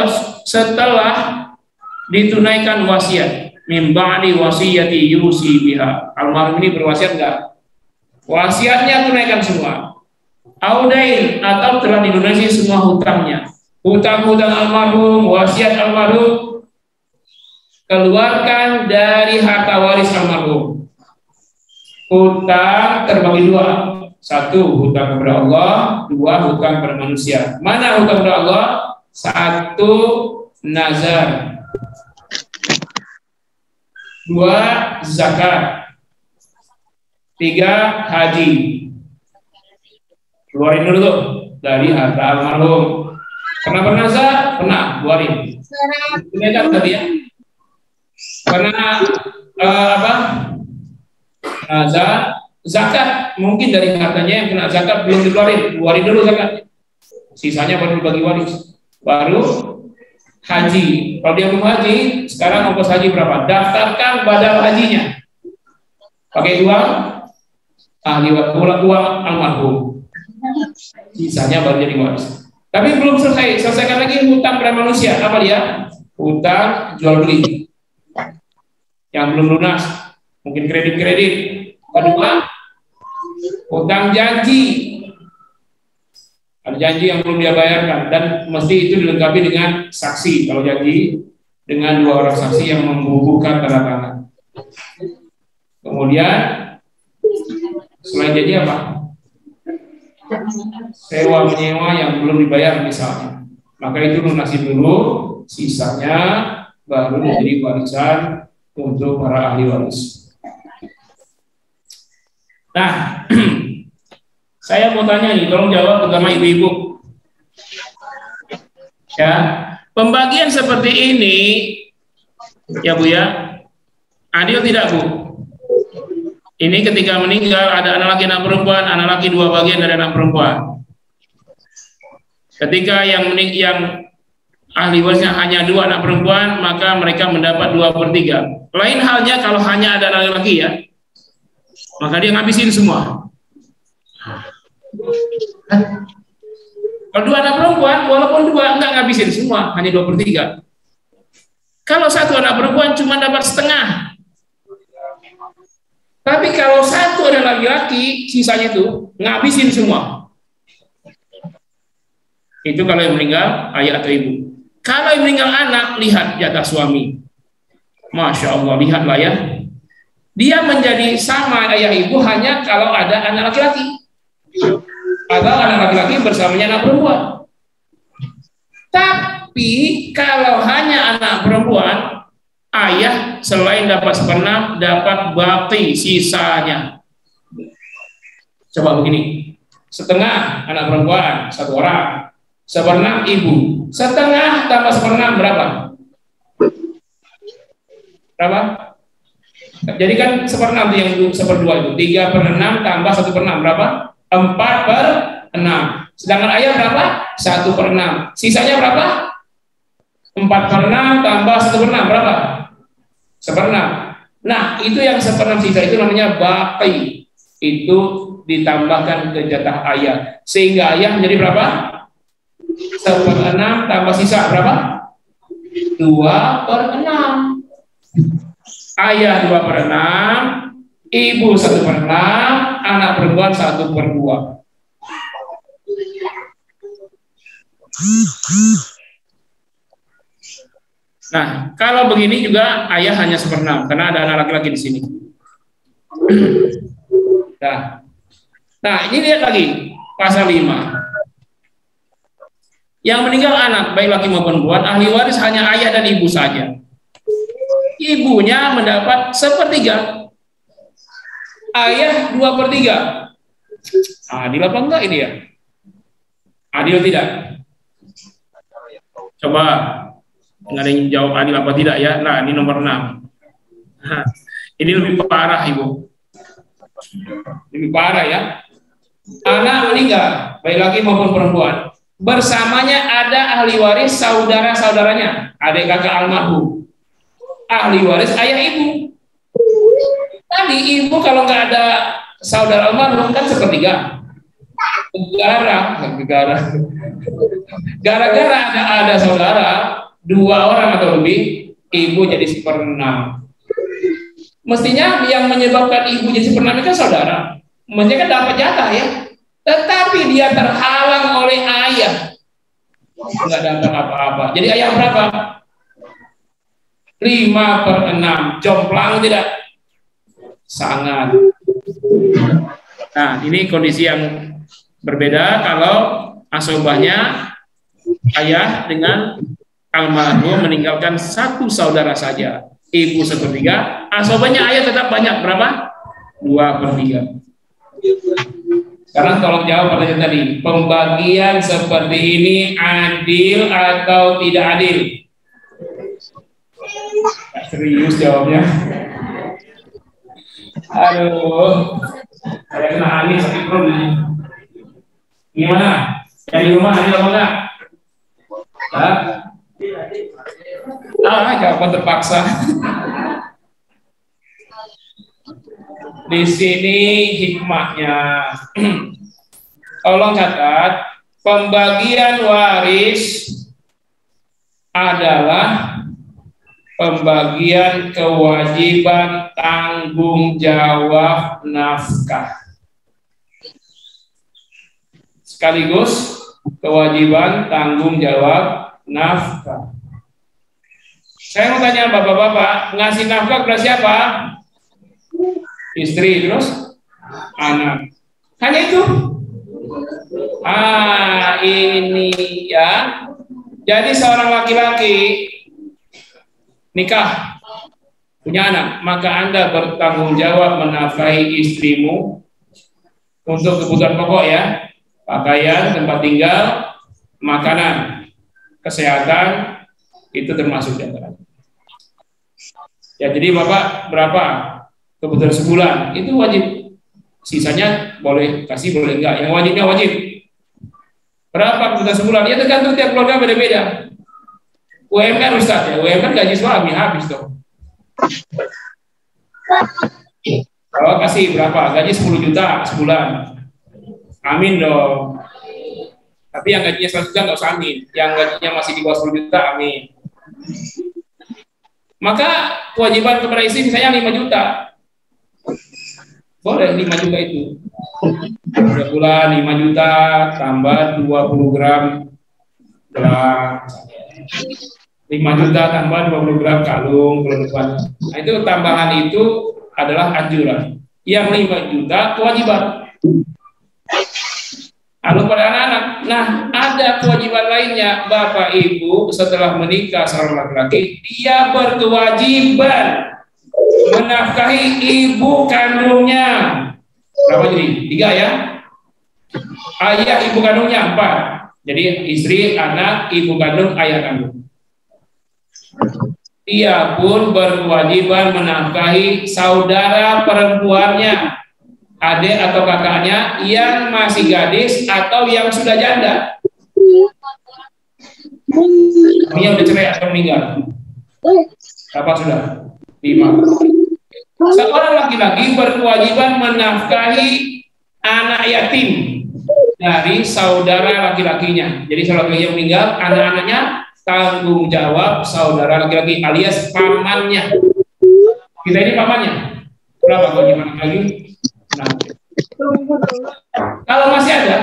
setelah ditunaikan wasiat. Mimba'di wasiyati yusi biha. Almarhum ini berwasiat enggak? Wasiatnya tunaikan semua. Audain atau telah dilunasi semua hutangnya. Hutang-hutang almarhum, wasiat almarhum, keluarkan dari harta waris almarhum. Hutang terbagi 2. 1 hutang kepada Allah, 2 hutang kepada manusia. Mana hutang kepada Allah? 1 nazar, 2 zakat, 3 haji. Keluarin dulu tuh dari harta almarhum. Pernah bernazar? Pernah, keluarin. Ini kan tadi ya. Karena apa? Nazar, zakat mungkin dari hartanya yang kena zakat belum dikeluarin, keluarin dulu zakat. Sisanya baru dibagi waris. Baru haji. Kalau dia belum haji, sekarang ongkos haji berapa? Daftarkan badal hajinya. Pakai uang ahli uang almarhum. Sisanya baru jadi waris. Tapi belum selesai. Selesaikan lagi hutang pada manusia. Apa dia? Hutang jual beli. Yang belum lunas. Mungkin kredit-kredit. Kedua, hutang janji. Ada janji yang belum dia bayarkan dan mesti itu dilengkapi dengan saksi. Kalau janji dengan 2 orang saksi yang membubuhkan tanda tangan. Kemudian selain janji apa? Sewa menyewa yang belum dibayar misalnya. Maka itu lunasi dulu, sisanya baru menjadi warisan untuk para ahli waris. Nah, saya mau tanya nih, tolong jawab terutama ibu-ibu. Ya, pembagian seperti ini, ya Bu ya, adil tidak Bu? Ini ketika meninggal ada anak laki anak perempuan, anak laki 2 bagian dari anak perempuan. Ketika yang ahli warisnya hanya 2 anak perempuan, maka mereka mendapat 2/3. Lain halnya kalau hanya ada anak laki ya, maka dia ngabisin semua. Kalau 2 anak perempuan, walaupun 2 enggak ngabisin semua, hanya 2/3. Kalau 1 anak perempuan cuma dapat setengah. Tapi kalau 1 ada laki-laki, sisanya itu ngabisin semua. Itu kalau yang meninggal ayah atau ibu. Kalau yang meninggal anak, lihat jatah suami. Masya Allah, lihatlah ya. Dia menjadi sama ayah ibu hanya kalau ada anak laki-laki. Atau anak laki-laki bersamanya anak perempuan. Tapi kalau hanya anak perempuan, ayah selain dapat 1/6 dapat baki sisanya. Coba begini, setengah anak perempuan 1 orang, 1/6 ibu, setengah tambah 1/6 berapa? Berapa? Jadi kan 1/6 yang 1/2 itu 3/6 tambah 1/6 berapa? 4/6. Sedangkan ayah berapa? 1/6. Sisanya berapa? 4/6 tambah 1/6 berapa? 1/6. Nah, itu yang 1/6 sisa itu namanya baki. Itu ditambahkan ke jatah ayah. Sehingga ayah menjadi berapa? 1/6 tambah sisa berapa? 2/6. Ayah 2/6, ibu 1/6, anak perempuan 1/2. Nah, kalau begini juga ayah hanya 1/6 karena ada anak laki-laki di sini. Nah, ini lihat lagi pasal 5. Yang meninggal anak baik laki maupun perempuan, ahli waris hanya ayah dan ibu saja. Ibunya mendapat 1/3, ayah 2/3. Adil apa enggak ini ya? Adil tidak? Coba nggak ada yang jawab adil apa tidak ya. Nah, ini nomor 6. Nah, ini lebih parah ibu, lebih parah ya. Anak meninggal baik laki maupun perempuan, bersamanya ada ahli waris saudara-saudaranya, adik kakak almarhum. Ahli waris ayah ibu. Tadi ibu kalau nggak ada saudara almarhum kan 1/3. Gara-gara ada saudara 2 orang atau lebih, ibu jadi 1/6. Mestinya yang menyebabkan ibu jadi 1/6 itu saudara, mestinya kan dapat jatah ya. Tetapi dia terhalang oleh ayah, nggak dapat apa-apa. Jadi ayah berapa? 5/6. Jomplang tidak? Sangat. Nah, ini kondisi yang berbeda kalau asobahnya ayah dengan almarhum meninggalkan 1 saudara saja, ibu 1/3, asobahnya ayah tetap banyak berapa? 2/3. Sekarang tolong jawab pertanyaan tadi, pembagian seperti ini adil atau tidak adil? Serius jawabnya. Aduh, saya kena angin sakit perut ini. Gimana? Yang di rumah adil apa enggak? Jawaban terpaksa. Di sini hikmahnya. Tolong catat, pembagian waris adalah pembagian kewajiban tanggung jawab nafkah. Sekaligus kewajiban tanggung jawab nafkah. Saya mau tanya bapak-bapak, ngasih nafkah kepada siapa? Istri, terus anak. Hanya itu. Ini ya. Jadi seorang laki-laki nikah, punya anak, maka Anda bertanggung jawab menafkahi istrimu untuk kebutuhan pokok ya, pakaian, tempat tinggal, makanan. kesehatan itu termasuk diantaranya. Ya, jadi Bapak berapa kebutuhan sebulan itu wajib, sisanya boleh kasih boleh enggak, yang wajibnya wajib. Berapa kebutuhan sebulan? Ya tergantung tiap keluarga beda-beda. UMR Ustaz ya, UMR gaji suami habis dong. Kalau kasih berapa? Gaji 10 juta sebulan. Amin dong. Tapi yang gajinya 100 juta nggak usah amin. Yang gajinya masih di bawah 10 juta, amin. Maka kewajiban kepada istri misalnya 5 juta. Boleh 5 juta itu. Setiap bulan 5 juta tambah 20 gram gelang. 5 juta tambah 20 gram kalung, perempuan. Nah, itu tambahan itu adalah anjuran. Yang 5 juta kewajiban. Lalu pada anak-anak, nah ada kewajiban lainnya. Bapak Ibu setelah menikah seorang laki-laki, dia berkewajiban menafkahi ibu kandungnya. Berapa jadi? 3 ya? Ayah ibu kandungnya 4. Jadi istri, anak, ibu kandung, ayah kandung. Ia pun berkewajiban menafkahi saudara perempuannya, adik atau kakaknya yang masih gadis atau yang sudah janda. Suaminya udah cerai atau meninggal. Apa sudah? 5. Seorang laki-laki berkewajiban menafkahi anak yatim dari saudara laki-lakinya. Jadi saudara laki yang meninggal, anak-anaknya tanggung jawab saudara laki-laki alias pamannya. Kita ini pamannya. Berapa kewajiban lagi? Nah. Kalau masih ada,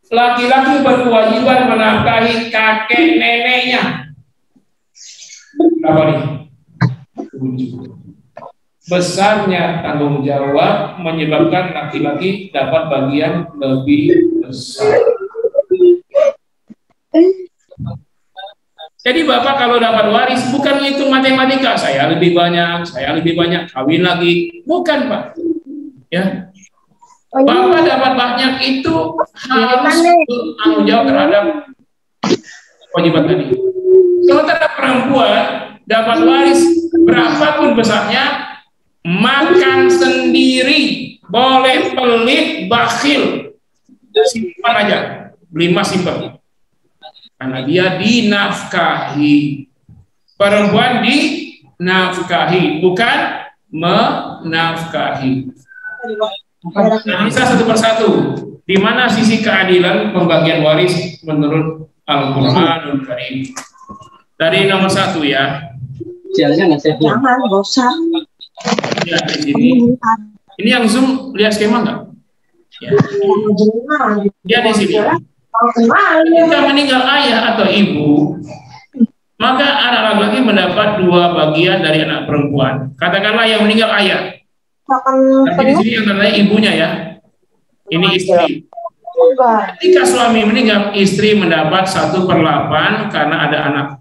laki-laki berkewajiban menafkahi kakek neneknya. Berapa nih? 7. Besarnya tanggung jawab menyebabkan laki-laki dapat bagian lebih besar. Jadi Bapak kalau dapat waris bukan itu matematika, saya lebih banyak, kawin lagi, bukan Pak. Ya, Bapak dapat banyak itu harus bertanggung jawab terhadap kewajiban tadi. Sementara perempuan dapat waris berapapun besarnya, makan sendiri, boleh pelit, bakhil, simpan aja, beli emas simpan. Karena dia dinafkahi. Perempuan dinafkahi, bukan menafkahi. Nah, bisa satu persatu. Di mana sisi keadilan pembagian waris menurut Al-Qur'anul Karim? Dari nomor 1 ya. Jangan bosan. Ya, di sini. Ini yang Zoom lihat skema nggak? Ya. Dia di sini. Jika meninggal ayah atau ibu, maka anak laki-laki mendapat 2 bagian dari anak perempuan. Katakanlah yang meninggal ayah. Tapi di sini yang tandanya ibunya ya. Ini istri. Ketika suami meninggal, istri mendapat 1/8 karena ada anak.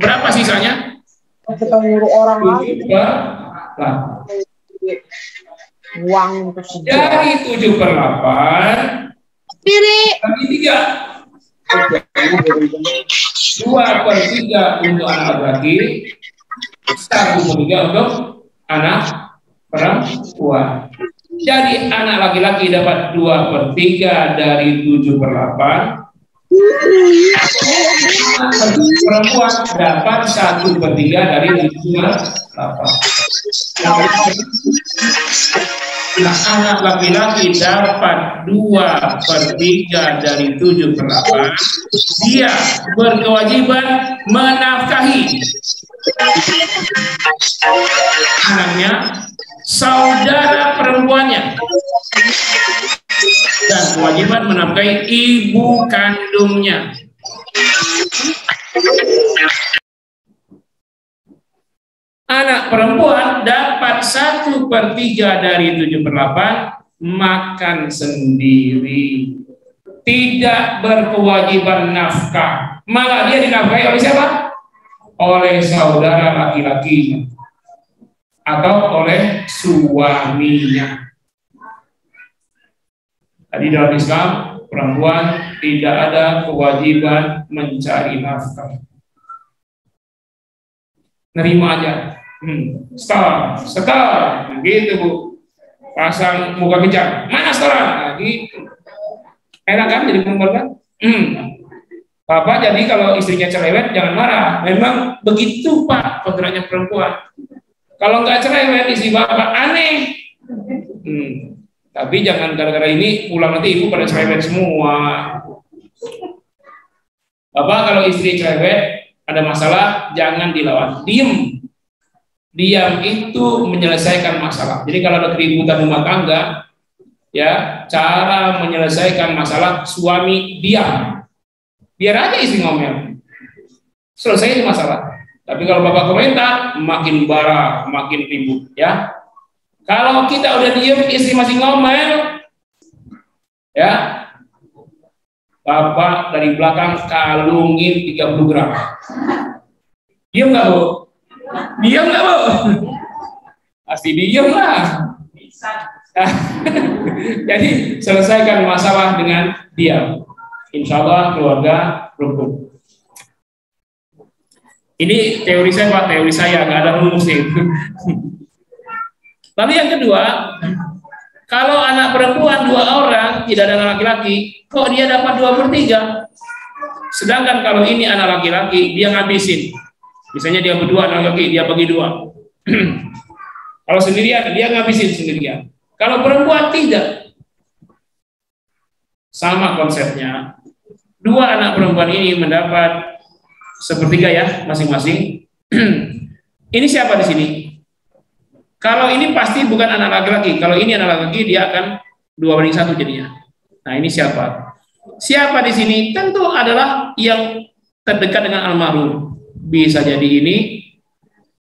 Berapa sisanya? Orang lain. Uang dari 7/8 bagi 3. 2/3 untuk anak laki, 1/3 untuk anak perempuan. Jadi anak laki-laki dapat 2/3 dari 7/8. Perempuan dapat 1/3 dari 7/8. Nah, anak laki-laki dapat 2/3 dari 7/8. Dia berkewajiban menafkahi anaknya, saudara perempuannya, dan kewajiban menafkahi ibu kandungnya. Anak perempuan dapat 1/3 dari 7/8, makan sendiri, tidak berkewajiban nafkah. Malah dia dinafkahi oleh siapa? Oleh saudara laki-lakinya atau oleh suaminya. Tadi dalam Islam perempuan tidak ada kewajiban mencari nafkah. Nerima aja. Setor, gitu Bu. Pasang muka kencang, mana setoran? Nah, gitu. Enak kan jadi perempuan kan? Bapak jadi kalau istrinya cerewet jangan marah. Memang begitu Pak kodratnya perempuan. Kalau nggak cerewet istri Bapak aneh. Tapi jangan gara-gara ini pulang nanti ibu pada cerewet semua. Bapak kalau istri cerewet ada masalah jangan dilawan, diem. Diam itu menyelesaikan masalah. Jadi kalau ada keributan rumah tangga, ya cara menyelesaikan masalah suami diam. Biar aja istri ngomel, selesai masalah. Tapi kalau bapak komentar, makin bara, makin ribut, ya. Kalau kita udah diem, istri masih ngomel, ya, bapak dari belakang kalungin 30 gram. Diem nggak Bu? Diem nggak Bu? Pasti diem lah. Jadi selesaikan masalah dengan diam. Insya Allah keluarga rukun. Ini teori saya Pak, teori saya, nggak ada rumusnya. Lalu yang kedua, kalau anak perempuan 2 orang, tidak ada anak laki-laki, kok dia dapat 2/3? Sedangkan kalau ini anak laki-laki, dia ngabisin. Misalnya dia berdua anak laki, dia bagi 2. Kalau sendirian, dia ngabisin sendirian. Kalau perempuan tidak. Sama konsepnya. 2 anak perempuan ini mendapat 1/3 ya, masing-masing. Ini siapa di sini? Kalau ini pasti bukan anak laki-laki. Kalau ini anak laki-laki, dia akan 2/1 jadinya. Nah, ini siapa? Siapa di sini? Tentu adalah yang terdekat dengan almarhum. Bisa jadi ini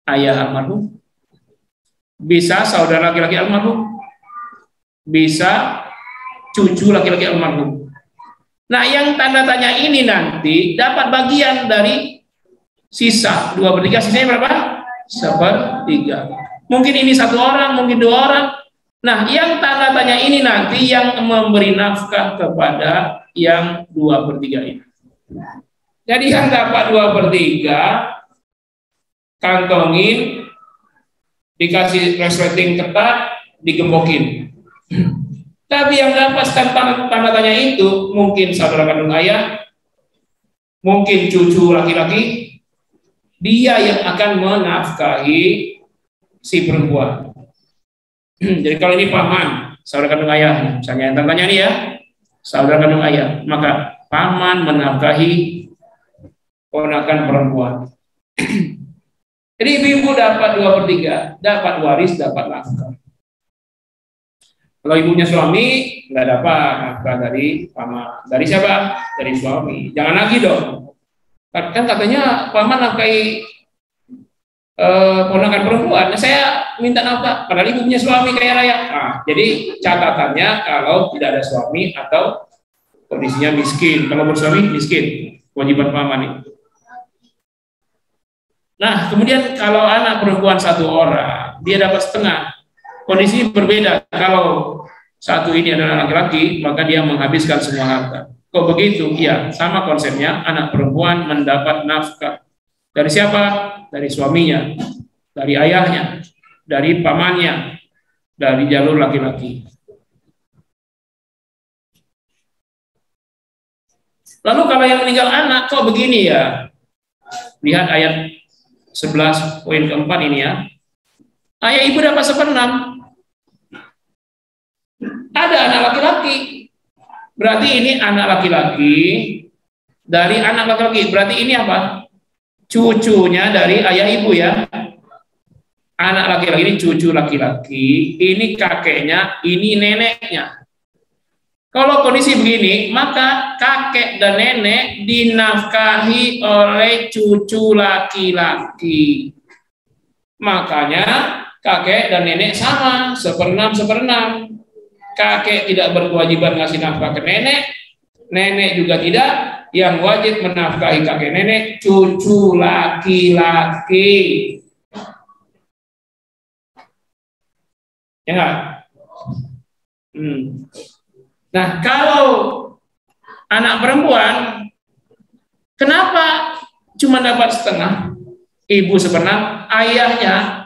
ayah almarhum, bisa saudara laki-laki almarhum, bisa cucu laki-laki almarhum. Nah, yang tanda tanya ini nanti dapat bagian dari sisa 2/3. Sisanya berapa? 1/3. Mungkin ini 1 orang, mungkin 2 orang. Nah, yang tanda tanya ini nanti yang memberi nafkah kepada yang 2/3 ini. Jadi yang dapat 2/3 kantongin, dikasih resleting ketat, digembokin. Tapi yang dapat tanda tanya itu mungkin saudara kandung ayah, mungkin cucu laki-laki, dia yang akan menafkahi si perempuan. Jadi kalau ini paman, saudara kandung ayah, misalnya yang tanya ini ya, saudara kandung ayah, maka paman menafkahi ponakan perempuan. Jadi ibu dapat 2/3, dapat waris, dapat nafkah. Kalau ibunya suami nggak dapat nafkah dari paman. Dari siapa? Dari suami. Jangan lagi dong. Kan katanya paman nafkahi ponakan perempuan. Saya minta nafkah. Padahal ibunya suami kaya raya. Nah, jadi catatannya kalau tidak ada suami atau kondisinya miskin. Kalau bersuami miskin, kewajiban paman itu. Nah, kemudian kalau anak perempuan 1 orang, dia dapat setengah. Kondisi berbeda. Kalau satu ini adalah laki-laki, maka dia menghabiskan semua harta. Kok begitu? Iya, sama konsepnya. Anak perempuan mendapat nafkah. Dari siapa? Dari suaminya, dari ayahnya, dari pamannya, dari jalur laki-laki. Lalu kalau yang meninggal anak, kok begini ya? Lihat ayat 11 poin keempat ini ya. Ayah ibu dapat 1/6. Ada anak laki-laki. Berarti ini anak laki-laki dari anak laki-laki. Berarti ini apa? Cucunya dari ayah ibu ya. Anak laki-laki ini cucu laki-laki, ini kakeknya, ini neneknya. Kalau kondisi begini, maka kakek dan nenek dinafkahi oleh cucu laki-laki. Makanya kakek dan nenek sama, 1/6. Kakek tidak berkewajiban ngasih nafkah ke nenek, nenek juga tidak. Yang wajib menafkahi kakek nenek cucu laki-laki. Ya enggak? Nah, kalau anak perempuan, kenapa cuma dapat setengah? Ibu seperenam, ayahnya,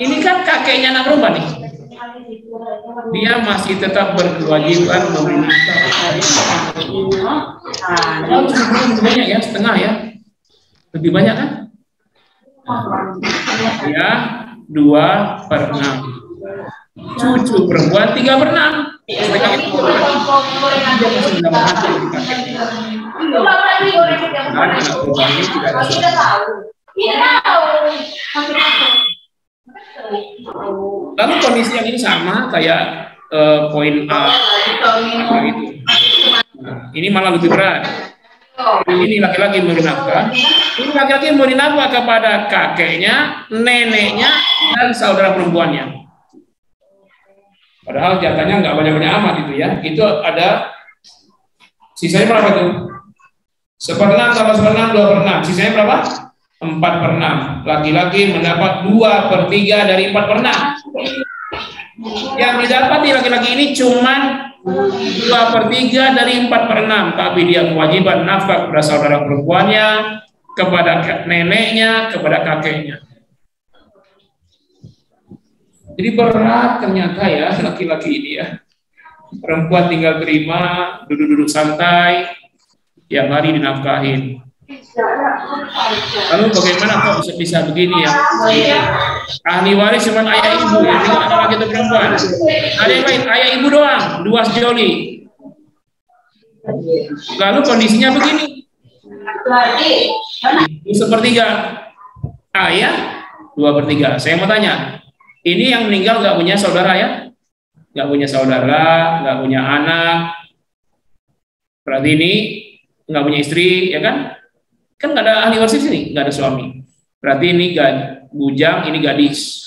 ini kan kakeknya anak perempuan nih, dia masih tetap berkewajiban memberi nafkah. Oh, lebih banyak ya, setengah ya, lebih banyak kan? Ya, 2/6. Cucu perempuan 3/6. Setengah itu dia masih mendapat hak dari kakeknya. Anak perempuan ini tidak ada suami. Lalu kondisi yang ini sama kayak poin A gitu. Nah, ini malah lebih berat. Ini laki-laki memberi nafkah. Ini laki-laki memberi nafkah kepada kakeknya, neneknya, dan saudara perempuannya. Padahal jatahnya nggak banyak-banyak amat itu ya. Itu ada sisanya berapa tuh? 1/6 tambah 1/6 2/6. Sisanya berapa? 4/6. Laki-laki mendapat 2/3 dari 4/6. Yang didapat di laki-laki ini cuman 2/3 dari 4/6, tapi dia kewajiban nafkah kepada saudara perempuannya, kepada neneknya, kepada kakeknya. Jadi berat ternyata ya laki-laki ini ya. Perempuan tinggal terima, duduk-duduk santai, tiap hari dinafkahin. Lalu bagaimana kok bisa begini ya? Ahli waris cuma ayah ibu, yang tinggal anak laki atau perempuan. Ada yang lain, ayah ibu doang, 2 sejoli. Lalu kondisinya begini. 1/3. Ayah 2/3. Saya mau tanya, ini yang meninggal nggak punya saudara ya? Nggak punya saudara, nggak punya anak. Berarti ini nggak punya istri, ya kan? Kan nggak ada ahli waris ini, nggak ada suami. Berarti ini bujang, ini gadis.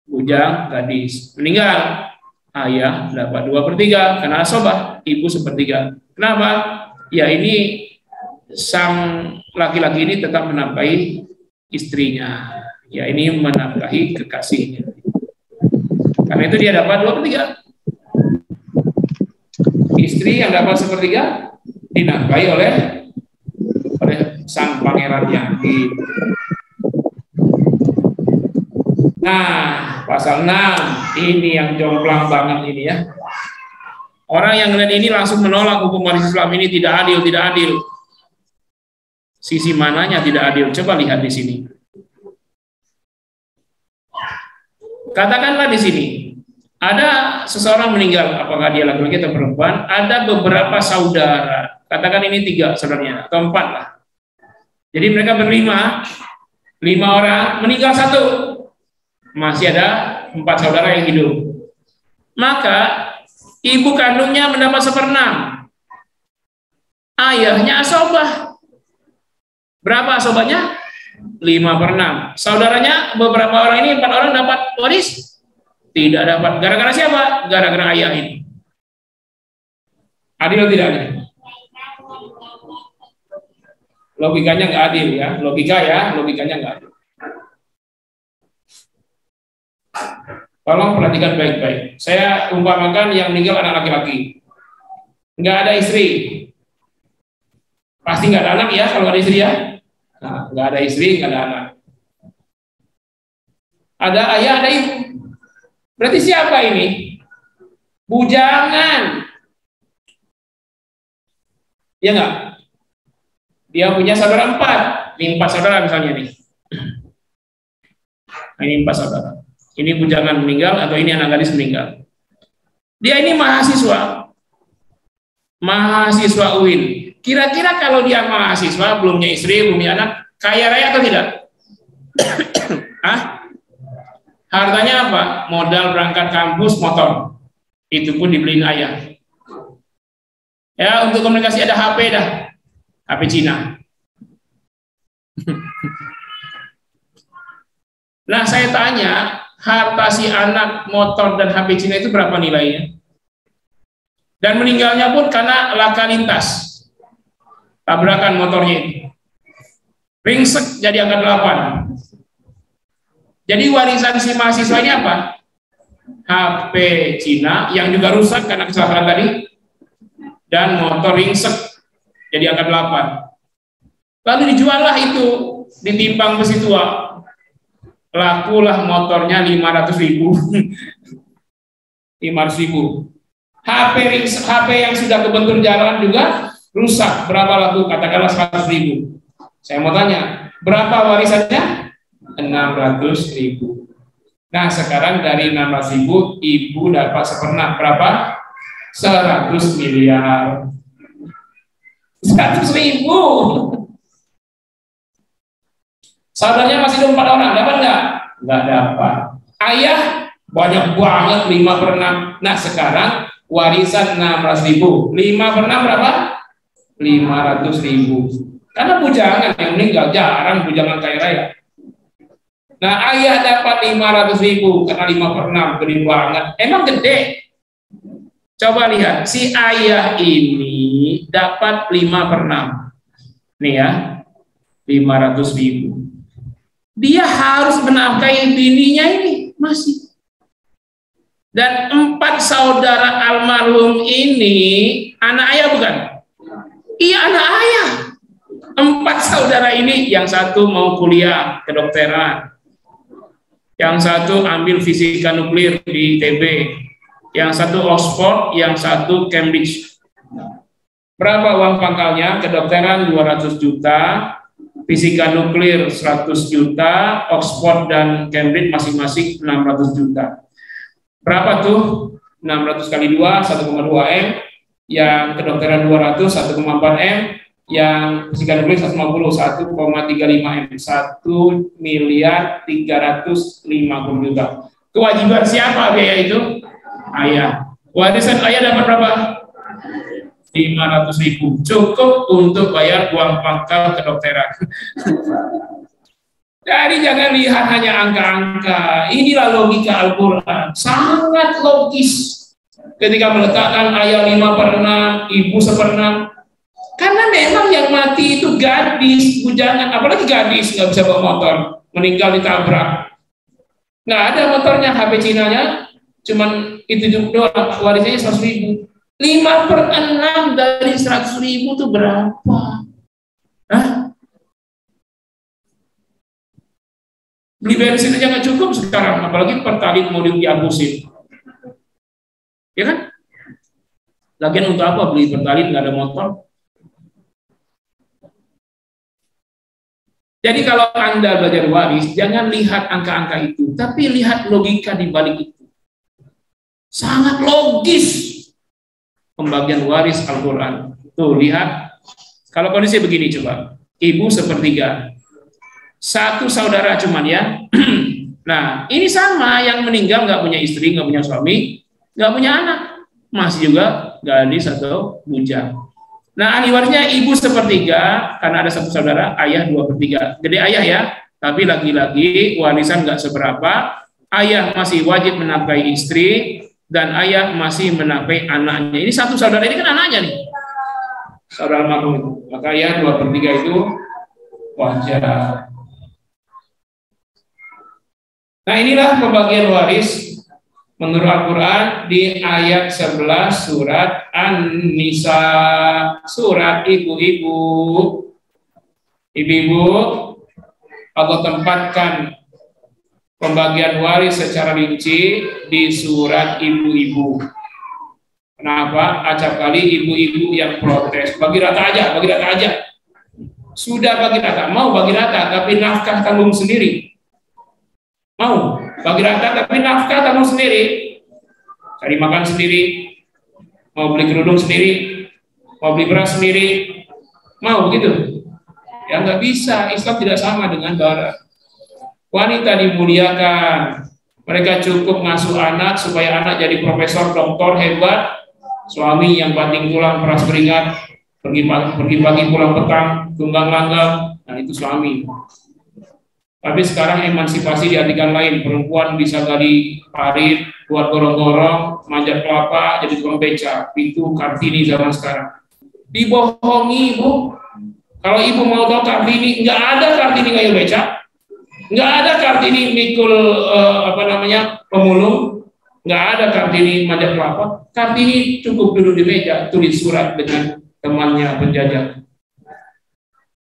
Bujang, gadis. Meninggal. Ayah dapat 2/3 karena asobah, ibu 1/3. Kenapa? Ya ini sang laki-laki ini tetap menafkahi istrinya. Ya ini menafkahi kekasihnya. Karena itu dia dapat 2/3. Istri yang dapat 1/3 dinafkahi oleh sang pangeran Yatim. Nah, pasal 6 ini yang jomplang banget ini ya. Orang yang ngeliat ini langsung menolak hukum waris Islam ini tidak adil, tidak adil. Sisi mananya tidak adil? Coba lihat di sini. Katakanlah di sini ada seseorang meninggal, apakah dia laki-laki atau perempuan, ada beberapa saudara. Katakan ini 3 saudaranya atau 4 lah. Jadi mereka berlima, 5 orang, meninggal 1. Masih ada 4 saudara yang hidup. Maka ibu kandungnya mendapat 1/6. Ayahnya asobah. Berapa asobahnya? 5/6. Saudaranya beberapa orang ini, 4 orang dapat waris? Tidak dapat. Gara-gara siapa? Gara-gara ayah ini. Adil tidak adil? Logikanya nggak adil ya. Logikanya nggak adil. Tolong perhatikan baik-baik. Saya umpamakan yang meninggal anak laki-laki. Nggak ada istri. Pasti nggak ada anak ya kalau ada istri ya. Nah, nggak ada istri, nggak ada anak. Ada ayah, ada ibu. Berarti siapa ini? Bujangan. Ya nggak? Dia punya saudara 4. Ini 4 saudara misalnya nih. Ini 4 saudara. Ini bujangan meninggal atau ini anak gadis meninggal. Dia ini mahasiswa. Mahasiswa UIN. Kira-kira kalau dia mahasiswa, belum punya istri, belum punya anak, kaya raya atau tidak? Hah? Hartanya apa? Modal berangkat kampus motor. Itu pun dibeliin ayah. Ya, untuk komunikasi ada HP dah. HP Cina. Nah, saya tanya, harta si anak, motor, dan HP Cina itu berapa nilainya? Dan meninggalnya pun karena laka lintas. Tabrakan motornya ini. Ringsek jadi angka 8. Jadi warisan si mahasiswa ini apa? HP Cina yang juga rusak karena kecelakaan tadi. dan motor ringsek jadi angka 8. Lalu dijuallah itu, ditimbang besi tua, lakulah motornya 500.000. 500.000. HP yang sudah kebentur jalan juga rusak. Berapa laku? Katakanlah 100.000. Saya mau tanya, berapa warisannya? 600.000. Nah, sekarang dari 600.000, ibu dapat seperenam berapa? 100 miliar. 100.000. Saudaranya masih ada 4 orang, dapat nggak? Nggak dapat. Ayah banyak banget, 5/6. Nah, sekarang warisan 600.000. 5/6 berapa? 500.000. Karena bujangan yang meninggal, jarang bujangan kaya raya. Nah, ayah dapat 500.000 karena 5/6, gede banget. Emang gede. Coba lihat, si ayah ini dapat 5/6. Nih ya, 500.000. Dia harus menafkahi bininya ini masih. Dan 4 saudara almarhum ini anak ayah bukan? Iya, anak ayah. 4 saudara ini, yang satu mau kuliah kedokteran, yang satu ambil fisika nuklir di ITB, yang satu Oxford, yang satu Cambridge. Berapa uang pangkalnya? Kedokteran 200 juta, fisika nuklir 100 juta, Oxford dan Cambridge masing-masing 600 juta. Berapa tuh? 600 kali 2, 1,2 M, yang kedokteran 200, 1,4 M, yang fisika nuklir 150, 1,35 M, 1.350.000.000. Kewajiban siapa biaya itu? Ayah. Warisan ayah dapat berapa? 500.000. Cukup untuk bayar uang pangkal kedokteran. Jadi jangan lihat hanya angka-angka. Inilah logika Al-Quran. Sangat logis. Ketika meletakkan ayah 5/6, ibu 1/6. Karena memang yang mati itu gadis, bujangan. Apalagi gadis, nggak bisa bawa motor. Meninggal ditabrak. Nggak ada motornya, HP Cina-nya. Cuman itu doang, warisannya 100.000. 5/6 dari 100.000 itu berapa? Hah? Beli bensin aja nggak cukup sekarang, apalagi Pertalite mau dihapusin. Ya kan? Lagian untuk apa beli Pertalite nggak ada motor? Jadi kalau Anda belajar waris, jangan lihat angka-angka itu, tapi lihat logika di balik itu. Sangat logis pembagian waris Al-Quran. Tuh, lihat. Kalau kondisi begini coba. Ibu 1/3. Satu saudara cuman ya. Nah, ini sama, yang meninggal nggak punya istri, nggak punya suami, nggak punya anak. Masih juga gadis atau bujang. Nah, ahli warisnya ibu 1/3, karena ada satu saudara, ayah 2/3. Gede ayah ya, tapi lagi-lagi warisan nggak seberapa. Ayah masih wajib menafkahi istri, dan ayah masih menafkahi anaknya. Ini satu saudara, ini kan anaknya nih, saudara almarhum itu. Maka ayah 2/3 itu wajar. Nah, inilah pembagian waris menurut Al-Quran di ayat 11 surat An-Nisa, surat ibu-ibu. Ibu-ibu, Allah tempatkan pembagian waris secara rinci di surat ibu-ibu. Kenapa? Acap kali ibu-ibu yang protes, bagi rata aja, bagi rata aja. Sudah bagi rata, mau bagi rata, tapi nafkah tanggung sendiri. Mau bagi rata, tapi nafkah tanggung sendiri. Cari makan sendiri, mau beli kerudung sendiri, mau beli beras sendiri, mau begitu? Ya nggak bisa. Islam tidak sama dengan barat. Wanita dimuliakan, mereka cukup ngasuh anak supaya anak jadi profesor, doktor hebat. Suami yang banting tulang, peras keringat, pergi pagi pulang petang, tunggang langgang. Nah, itu suami. Tapi sekarang emansipasi diartikan lain. Perempuan bisa gali parit, buat gorong-gorong, manjat kelapa, jadi tukang beca. Itu Kartini zaman sekarang. Dibohongi, Bu. Kalau ibu mau tahu Kartini, nggak ada Kartini ngayu beca. Nggak ada Kartini mikul pemulung. Nggak ada Kartini manjat kelapa. Kartini cukup duduk di meja, tulis surat dengan temannya penjajah.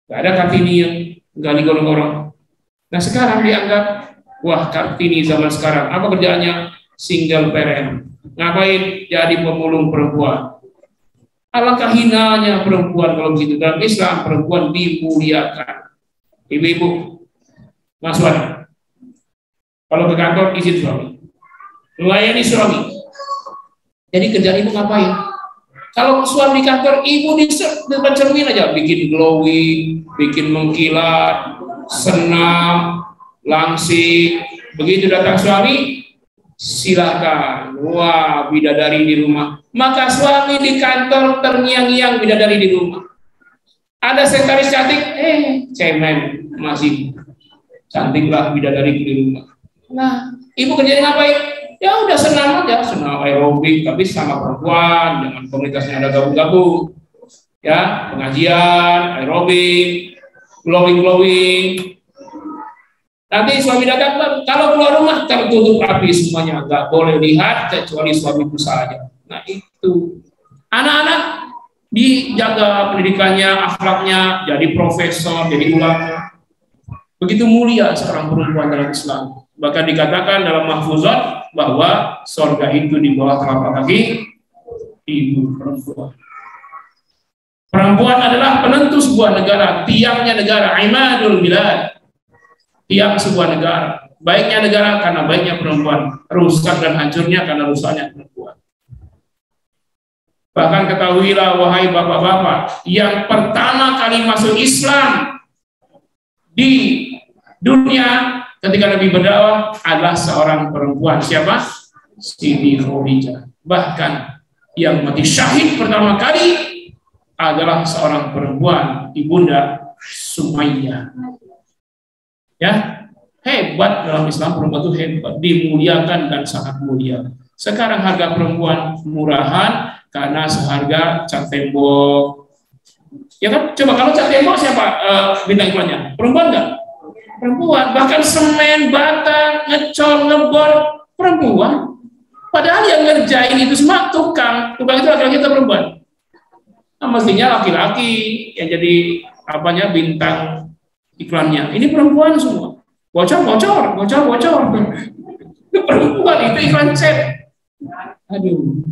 Nggak ada Kartini yang gali gorong-gorong. Nah sekarang dianggap, wah Kartini zaman sekarang, apa kerjaannya? Single parent. Ngapain? Jadi pemulung perempuan. Alangkah hinanya perempuan kalau begitu. Dalam Islam perempuan dimuliakan. Ibu-ibu, Mas Wan, kalau ke kantor izin suami, melayani suami. Jadi kerjaan ibu ngapain? Kalau suami di kantor, ibu di depan cermin aja, bikin glowing, bikin mengkilat, senam, langsing. Begitu datang suami, silakan. Wah, bidadari di rumah. Maka suami di kantor terngiang-ngiang bidadari di rumah. Ada sekretaris cantik, cemen masih cantiklah bidadari di rumah. Nah, ibu kerjanya ngapain? Ya udah senam aja, senam aerobik, tapi sama perempuan, dengan komunitasnya ada gabung-gabung. Ya, pengajian, aerobik, glowing. Nanti suami datang, kalau keluar rumah tertutup rapi semuanya, nggak boleh lihat kecuali suamiku saja. Nah itu, anak-anak dijaga pendidikannya, akhlaknya, jadi profesor, jadi ulama. Begitu mulia seorang perempuan dalam Islam. Bahkan dikatakan dalam mahfuzat bahwa surga itu di bawah telapak kaki ibu perempuan. Perempuan adalah penentu sebuah negara, tiangnya negara, imadul bilad. Tiang sebuah negara. Baiknya negara karena baiknya perempuan, rusak dan hancurnya karena rusaknya perempuan. Bahkan ketahuilah wahai bapak-bapak, yang pertama kali masuk Islam di dunia ketika Nabi berdakwah adalah seorang perempuan. Siapa? Siti Khadijah. Bahkan yang mati syahid pertama kali adalah seorang perempuan, ibunda Sumayyah. Ya, hebat dalam Islam perempuan itu hebat, dimuliakan dan sangat mulia. Sekarang harga perempuan murahan karena seharga cat tembok. Ya kan? Coba kalau cat tembok siapa bintang iklannya? Perempuan enggak? Perempuan. Bahkan semen, bata, ngecor, ngebor, perempuan. Padahal yang ngerjain itu semua tukang. Tukang itu laki-laki atau perempuan? Nah, mestinya laki-laki yang jadi bintang iklannya. Ini perempuan semua. Bocor. Perempuan itu iklan cat. Aduh.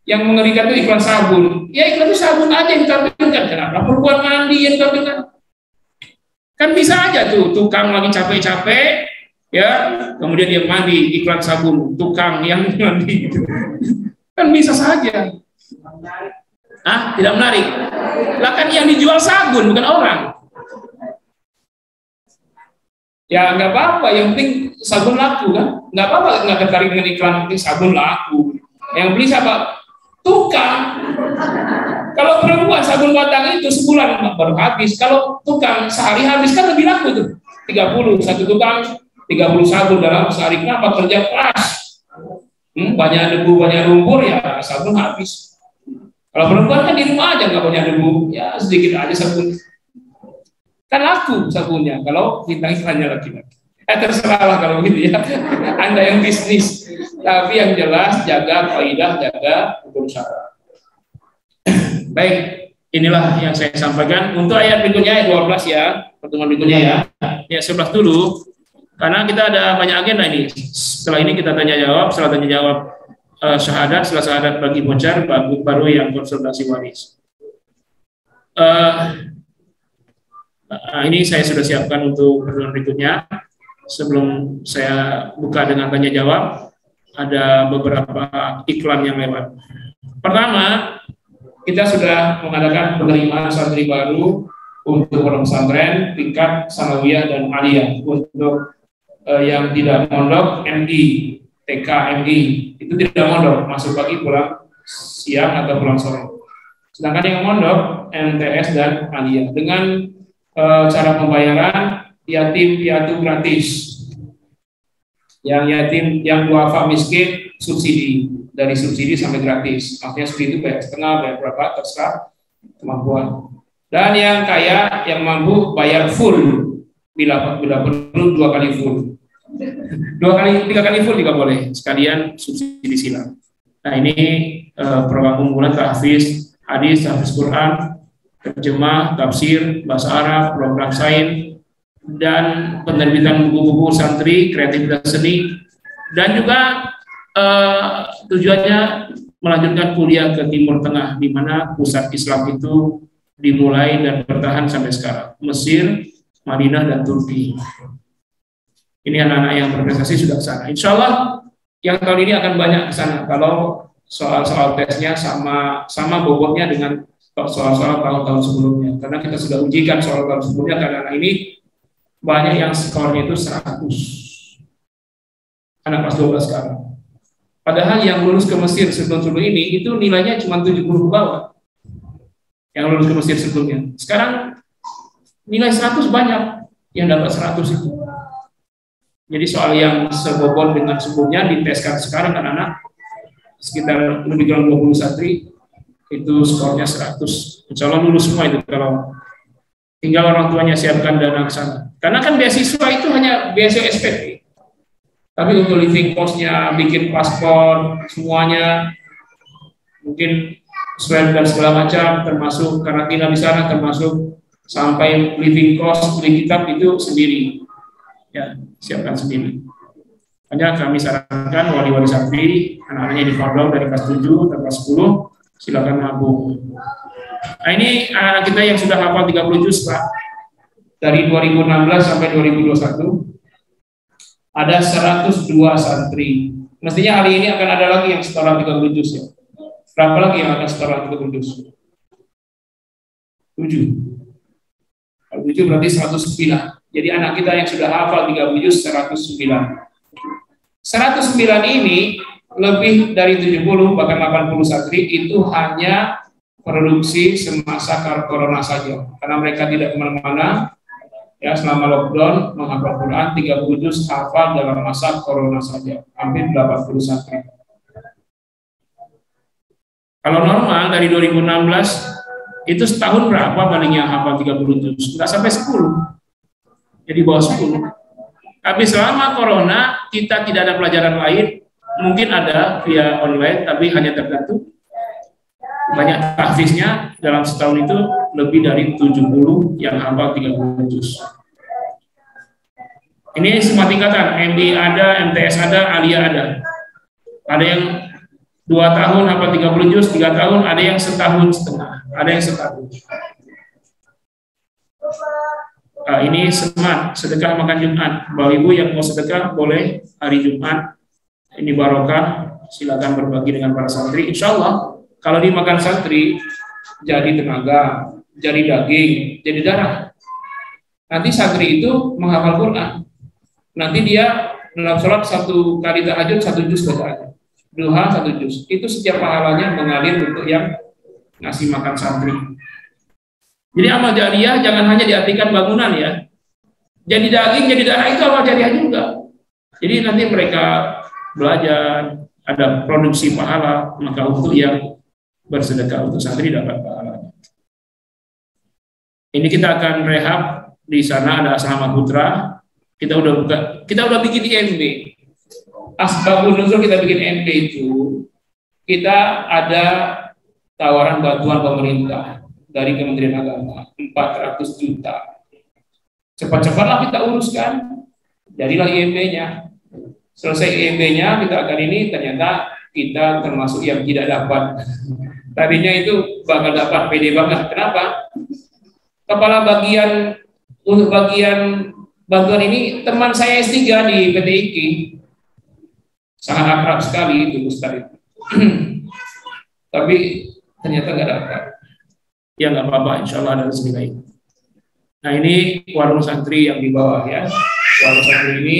Yang mengerikan itu iklan sabun. Ya iklan itu sabun aja yang ditampilkan. Kenapa perempuan mandi yang ditampilkan? Kan bisa aja tuh tukang lagi capek-capek, ya, kemudian dia mandi iklan sabun, tukang yang mandi gitu. Kan bisa saja. Tidak menarik. Lah kan yang dijual sabun bukan orang. Ya nggak apa-apa, yang penting sabun laku kan. Nggak apa-apa nggak tertarik dengan iklan sabun laku. Yang beli siapa? Tukang. Kalau perempuan sabun batang itu sebulan baru habis. Kalau tukang sehari habis kan lebih laku tuh. 30 satu tukang 30 sabun dalam sehari. Kenapa? Kerja keras. Banyak debu, banyak lumpur ya sabun habis. Kalau perempuan kan di rumah aja nggak banyak debu, ya sedikit aja sabun. Kan laku sabunnya kalau bintang iklannya laki-laki. Terserahlah kalau begitu ya. Anda yang bisnis. Tapi yang jelas jaga kaidah, jaga hukum syara. Baik, inilah yang saya sampaikan. Untuk ayat berikutnya, ayat 12 ya, pertemuan berikutnya ya. Ya 11 dulu, karena kita ada banyak agenda ini. Setelah ini kita tanya jawab, setelah tanya jawab syahadat, setelah syahadat bagi bocor, baru yang konsultasi waris. Ini saya sudah siapkan untuk pertemuan berikutnya. Sebelum saya buka dengan tanya jawab, ada beberapa iklan yang lewat. Pertama, kita sudah mengadakan penerimaan santri baru untuk pondok pesantren tingkat sanawiyah dan aliyah. Untuk yang tidak mondok MI, TK MI itu tidak mondok, masuk pagi pulang siang atau pulang sore. Sedangkan yang mondok MTS dan aliyah dengan cara pembayaran yatim piatu gratis. Yang yatim, yang duafa miskin subsidi, dari subsidi sampai gratis. Maksudnya seperti itu, bayar setengah, bayar berapa, terserah kemampuan. Dan yang kaya, yang mampu bayar full bila perlu 2 kali full. tiga kali full juga boleh, sekalian subsidi silang. Nah ini program unggulan tahfiz hadis, tahfiz Quran, terjemah, tafsir, bahasa Arab, program sains, dan penerbitan buku-buku santri, kreativitas seni, dan juga tujuannya melanjutkan kuliah ke Timur Tengah, di mana pusat Islam itu dimulai dan bertahan sampai sekarang, Mesir, Madinah, dan Turki. Ini anak-anak yang berprestasi sudah ke sana. Insya Allah yang tahun ini akan banyak ke sana. Kalau soal-soal tesnya sama bobotnya dengan soal-soal tahun-tahun sebelumnya. Karena kita sudah ujikan soal tahun sebelumnya, karena anak ini banyak yang skornya itu 100. Anak kelas 12 sekarang. Padahal yang lulus ke Mesir sebelum ini itu nilainya cuma 70 ke bawah. Yang lulus ke Mesir sebelumnya. Sekarang nilai 100 banyak yang dapat 100 itu. Jadi soal yang sebobot dengan sebelumnya diteskan sekarang anak-anak sekitar lebih kurang 20 santri itu skornya 100. Insya Allah lulus semua itu, kalau tinggal orang tuanya siapkan dana ke sana. Karena kan beasiswa itu hanya beasiswa SPP. Tapi untuk living cost-nya, bikin paspor, semuanya, mungkin swab dan segala macam, termasuk karantina di sana, termasuk sampai living cost, beli kitab itu sendiri. Ya, siapkan sendiri. Hanya kami sarankan wali-wali santri, anak-anaknya di pondok dari kelas 7 dan kelas 10, silakan nabung. Nah ini anak kita yang sudah hafal 30 juz, Pak. Dari 2016 sampai 2021 ada 102 santri. Mestinya hari ini akan ada lagi yang setelah 30 juz ya. Berapa lagi yang akan setelah 30 juz? 7. Kalau 7 berarti 109. Jadi anak kita yang sudah hafal 30 juz 109. 109 ini lebih dari 70 bahkan 80 santri itu hanya produksi semasa corona saja, karena mereka tidak kemana-mana ya selama lockdown menghafal Quran 30 juz hafal dalam masa corona saja, hampir 80 santri. Kalau normal dari 2016 itu setahun berapa palingnya hafal 30 juz? Nggak sampai 10. Jadi bawah 10. Tapi selama corona kita tidak ada pelajaran lain, mungkin ada via online tapi hanya tertentu. Banyak tahfiznya dalam setahun itu lebih dari 70 yang hafal 30 juz. Ini semua tingkatan, MD ada, MTS ada, Alia ada. Ada yang 2 tahun hafal 30 juz, 3 tahun, ada yang setahun setengah, ada yang setahun. Ini semat, sedekah makan Jumat. Bapak Ibu yang mau sedekah boleh hari Jumat. Ini barokah, silakan berbagi dengan para santri. Insya Allah kalau dimakan santri jadi tenaga, jadi daging, jadi darah. Nanti santri itu menghafal Quran. Nanti dia dalam sholat 1 kali tahajud 1 juz bacaan, duha 1 juz. Itu setiap pahalanya mengalir untuk yang ngasih makan santri. Jadi amal jariah jangan hanya diartikan bangunan ya. Jadi daging, jadi darah itu amal jariah juga. Jadi nanti mereka belajar, ada produksi pahala, maka untuk yang bersedekah untuk santri dapat pahala. Ini kita akan rehab di sana, ada asrama putra. Kita udah bikin IMB. Asbabun nuzul kita bikin IMB itu, kita ada tawaran bantuan pemerintah dari Kementerian Agama 400 juta. Cepat-cepatlah kita uruskan, jadilah IMB-nya. Selesai IMB-nya, kita akan ini ternyata kita termasuk yang tidak dapat. Tadinya itu bakal dapat, pede banget. Kenapa? Kepala bagian untuk bagian bantuan ini teman saya S3 di PT IKI. Sangat akrab sekali itu Ustaz. Tapi ternyata nggak dapat. Ya nggak apa-apa, insya Allah ada rezeki lain. Nah ini warung santri yang di bawah ya. Warung santri ini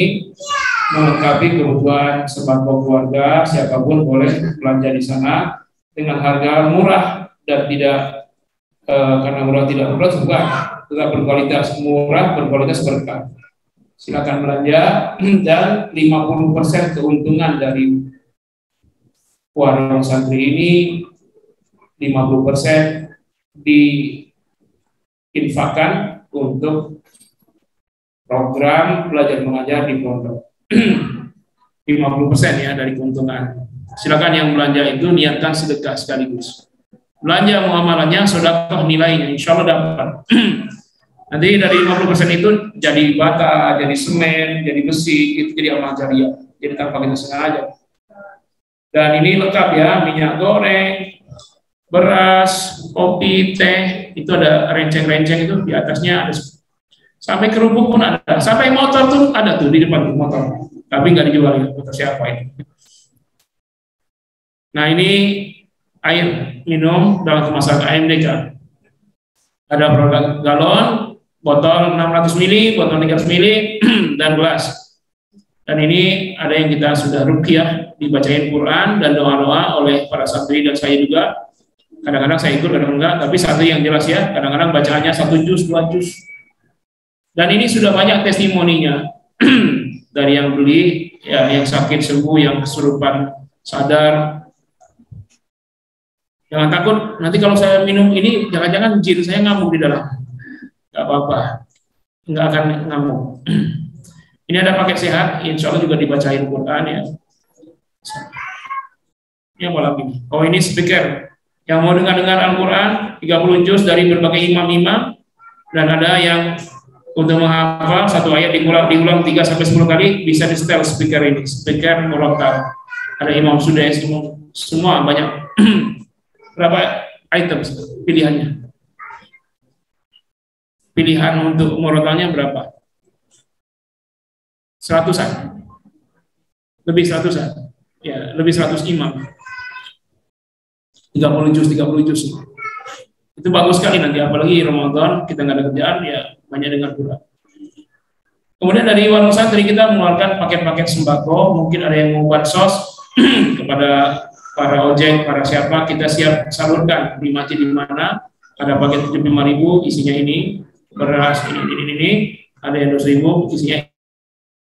melengkapi kebutuhan sembako keluarga, siapapun boleh belanja di sana dengan harga murah dan tidak karena murah tidak murah juga tetap berkualitas, murah berkualitas berkah. Silakan belanja dan 50% keuntungan dari warung santri ini 50% diinfakkan untuk program belajar mengajar di pondok. 50% ya dari keuntungan. Silakan yang belanja itu niatkan sedekah sekaligus. Belanja muamalahnya, sedekah nilainya, insya Allah dapat. Nanti dari 50% itu jadi bata, jadi semen, jadi besi, itu jadi amal jariah. Jadi tanpa kita sengaja. Dan ini lengkap ya, minyak goreng, beras, kopi, teh, itu ada renceng-renceng itu di atasnya ada. Sampai kerupuk pun ada, sampai motor tuh ada tuh di depan tuh motor. Tapi nggak dijual ya, motor siapa ini. Nah ini air minum dalam kemasan AMDK. Ada produk galon, botol 600 ml, botol 300 ml, dan gelas. Dan ini ada yang kita sudah ruqyah, dibacain Quran dan doa-doa oleh para santri dan saya juga. Kadang-kadang saya ikut, kadang enggak, tapi satu yang jelas ya, kadang-kadang bacaannya 1 juz, 2 juz. Dan ini sudah banyak testimoninya dari yang beli, ya, yang sakit sembuh, yang kesurupan sadar. Jangan takut, nanti kalau saya minum ini, jangan-jangan jin saya ngamuk di dalam. Gak apa-apa, nggak akan ngamuk. Ini ada paket sehat, insya Allah juga dibacain Quran ya. Ini yang mau lagi. Oh ini speaker, yang mau dengar Al-Quran, 30 juz dari berbagai imam-imam, dan ada yang untuk menghafal satu ayat diulang 3-10 kali, bisa di setel speaker ini, speaker murattal. Ada imam sudah semua banyak. Berapa item pilihannya? Pilihan untuk murattalnya berapa? 100-an. Lebih 100-an. Ya, lebih 100 imam. 30 juz. Itu bagus sekali nanti, apalagi Ramadan, kita nggak ada kerjaan, ya banyak dengar Quran. Kemudian dari warung santri kita mengeluarkan paket-paket sembako, mungkin ada yang mau bansos kepada para ojek, para siapa, kita siap salurkan di masjid di mana ada paket 75.000 isinya ini, beras ini, ada yang 2.000 isinya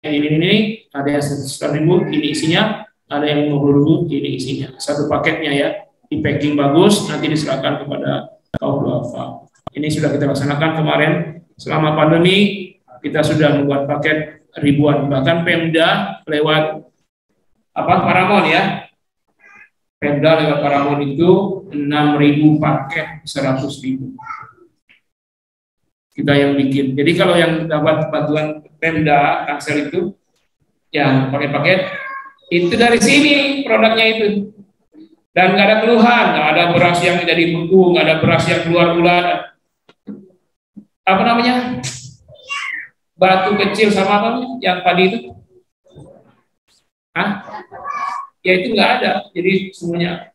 ini, ada yang 100.000 ini isinya, ada yang 50.000 ini isinya. Satu paketnya ya, di packing bagus, nanti diserahkan kepada kaum duafa. Ini sudah kita laksanakan kemarin selama pandemi, kita sudah membuat paket ribuan, bahkan Pemda lewat Paramount ya. Pemda lewat Paramount itu 6.000 paket 100.000. Kita yang bikin. Jadi kalau yang dapat bantuan Pemda Tangsel itu yang paket-paket itu dari sini produknya itu. Dan nggak ada keluhan, nggak ada beras yang jadi beku, nggak ada beras yang keluar bulan. Apa namanya? Batu kecil sama apa yang padi itu? Ya itu nggak ada. Jadi semuanya.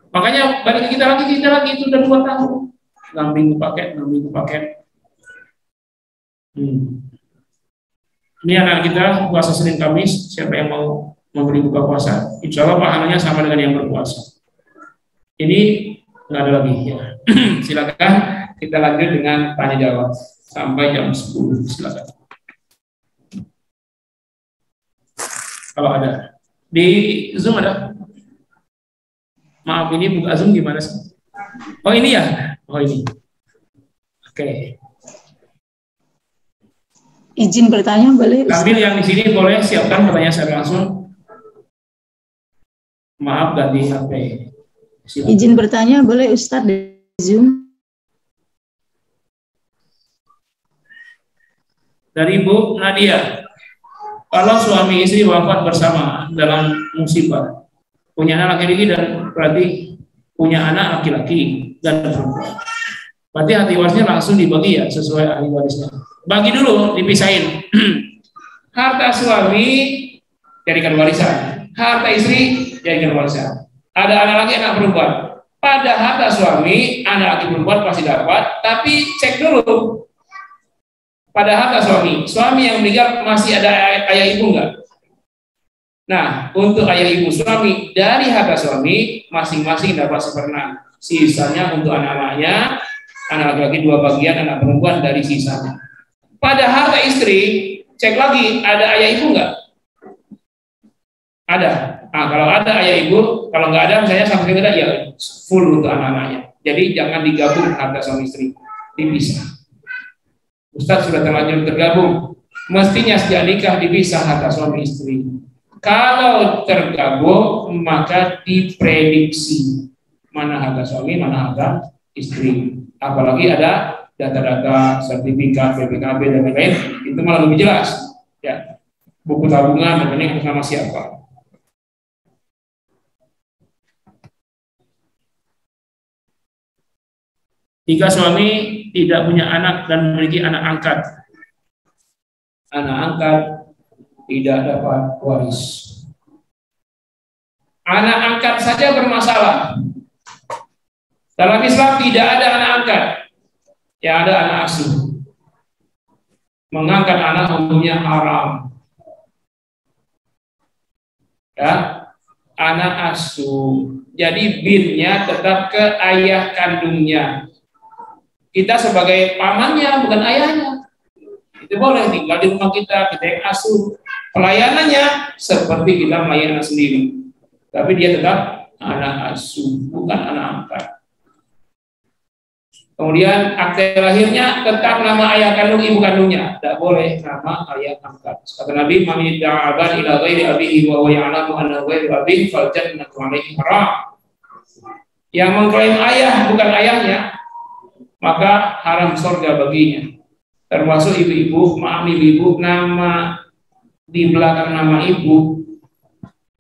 Makanya balik kita lagi itu udah 2 tahun. 6 minggu paket. Ini anak kita puasa Senin Kamis. Siapa yang mau memberi buka puasa? Insya Allah pahalanya sama dengan yang berpuasa. Ini nggak ada lagi ya. Silakan kita lanjut dengan tanya jawab sampai jam 10. Silakan. Kalau ada di Zoom ada. Maaf ini buka Zoom gimana sih? Oh ini ya. Oh ini. Oke. Izin bertanya boleh? Ambil yang di sini boleh siapkan pertanyaan saya langsung. Maaf ganti HP. Silakan. Izin bertanya boleh Ustadz di Zoom? Dari Bu Nadia. Kalau suami istri wafat bersama dalam musibah, punya anak laki-laki dan berarti punya anak laki-laki dan perempuan. Berarti hati warisnya langsung dibagi ya sesuai ahli warisnya. Bagi dulu, dipisahin. Harta suami jadikan warisan, harta istri jadikan warisan. Ada anak laki, anak perempuan. Pada harta suami, anak laki perempuan pasti dapat, tapi cek dulu. Pada harta suami yang meninggal masih ada ayah ibu enggak? Nah, untuk ayah ibu suami dari harta suami masing-masing dapat 1/6. Sisanya untuk anak-anaknya, anak laki-laki 2 bagian, anak perempuan dari sisanya. Pada harta istri, cek lagi ada ayah ibu enggak? Ada. Nah, kalau ada ayah ibu, kalau nggak ada misalnya sampai tidak ya full untuk anak-anaknya. Jadi jangan digabung harta suami istri, dipisah. Ustadz sudah terlanjur tergabung, mestinya sejak nikah dipisah antara suami istri. Kalau tergabung maka diprediksi mana harga suami, mana harga istri. Apalagi ada data-data sertifikat BPKB dan lain-lain, itu malah lebih jelas. Ya, buku tabungan dan ini nama siapa. Jika suami tidak punya anak dan memiliki anak angkat tidak dapat waris. Anak angkat saja bermasalah. Dalam Islam tidak ada anak angkat, yang ada anak asuh. Mengangkat anak hukumnya haram. Ya, anak asuh. Jadi binnya tetap ke ayah kandungnya. Kita sebagai pamannya bukan ayahnya. Itu boleh tinggal di rumah kita yang asuh. Pelayanannya seperti kita melayani sendiri. Tapi dia tetap anak asuh, bukan anak angkat. Kemudian akte lahirnya tetap nama ayah kandung ibu kandungnya, tidak boleh nama ayah angkat. Kata Nabi, "Man yad'aban ila ghairi abihi wa huwa ya'lamu anna ghairu abihi fal jannatu 'alaihi haram." Yang mengklaim ayah bukan ayahnya, maka haram surga baginya. Termasuk ibu-ibu, maaf ibu, nama di belakang nama ibu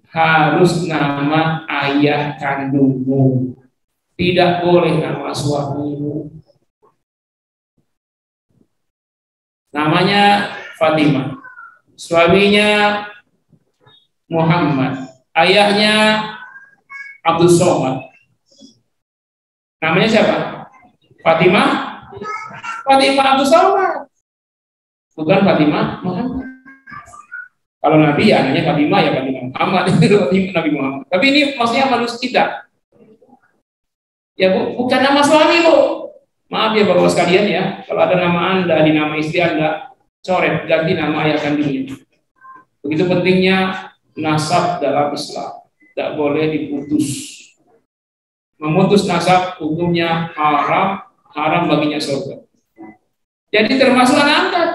harus nama ayah kandungmu. Tidak boleh nama suamimu. Namanya Fatimah. Suaminya Muhammad. Ayahnya Abdul Somad. Namanya siapa? Fatimah? Fatimah Abdul Somad. Bukan Fatimah Muhammad. Kalau Nabi ya anaknya Fatimah ya Fatimah Muhammad. Nabi Muhammad. Tapi ini maksudnya manusia kita. Ya Bu, bukan nama suami Bu. Maaf ya Bapak sekalian ya, kalau ada nama Anda di nama istri Anda, coret, ganti nama ayah kandungnya. Begitu pentingnya nasab dalam Islam, tidak boleh diputus. Memutus nasab hukumnya haram baginya surga. Jadi termasuk anak angkat.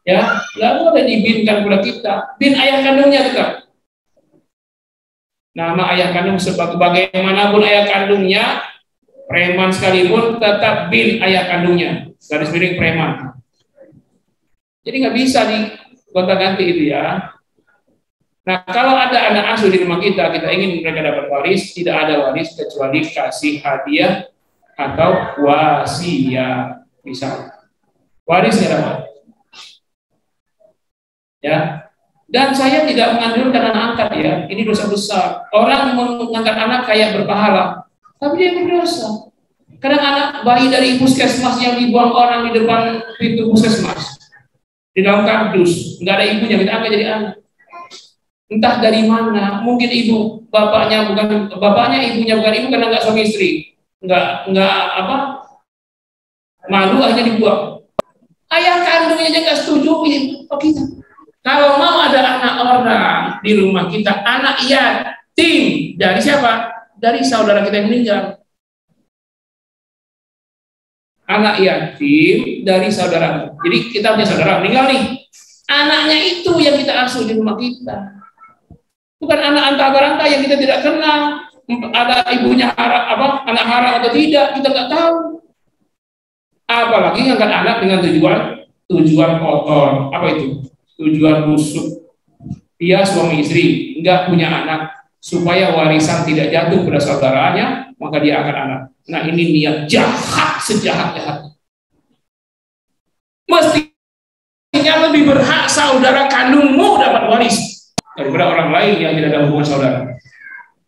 Ya, nggak boleh dibinkan kepada kita. Bin ayah kandungnya tetap. Nama ayah kandung sebagaimanapun ayah kandungnya, preman sekalipun tetap bin ayah kandungnya, garis miring preman. Jadi nggak bisa digonta-ganti itu ya. Nah kalau ada anak asuh di rumah kita ingin mereka dapat waris, tidak ada waris kecuali kasih hadiah atau wasiat. Bisa warisnya dapat. Ya. Dan saya tidak menganjurkan anak angkat ya, ini dosa besar. Orang mengangkat anak kayak berpahala, tapi dia berdosa. Kadang anak bayi dari puskesmas yang dibuang orang di depan pintu puskesmas, di dalam kardus, nggak ada ibunya, kita angkat jadi anak. Entah dari mana, mungkin ibu, bapaknya, ibunya bukan ibu karena nggak suami istri, nggak malu akhirnya dibuang. Ayah kandungnya aja nggak setuju, kita. Kalau mau ada anak orang di rumah kita, anak yatim dari siapa? Dari saudara kita yang meninggal. Anak yatim dari saudara. Jadi kita punya saudara meninggal nih. Anaknya itu yang kita asuh di rumah kita. Bukan anak antah-berantah yang kita tidak kenal. Ada ibunya anak haram atau tidak, kita nggak tahu. Apalagi ngangkat anak dengan tujuan kotor. Apa itu? Tujuan busuk. Dia suami istri, nggak punya anak, supaya warisan tidak jatuh pada saudaranya, maka dia akan anak. Nah ini niat jahat, sejahat-jahat. Mestinya lebih berhak saudara kandungmu dapat waris daripada orang lain yang tidak ada hubungan saudara.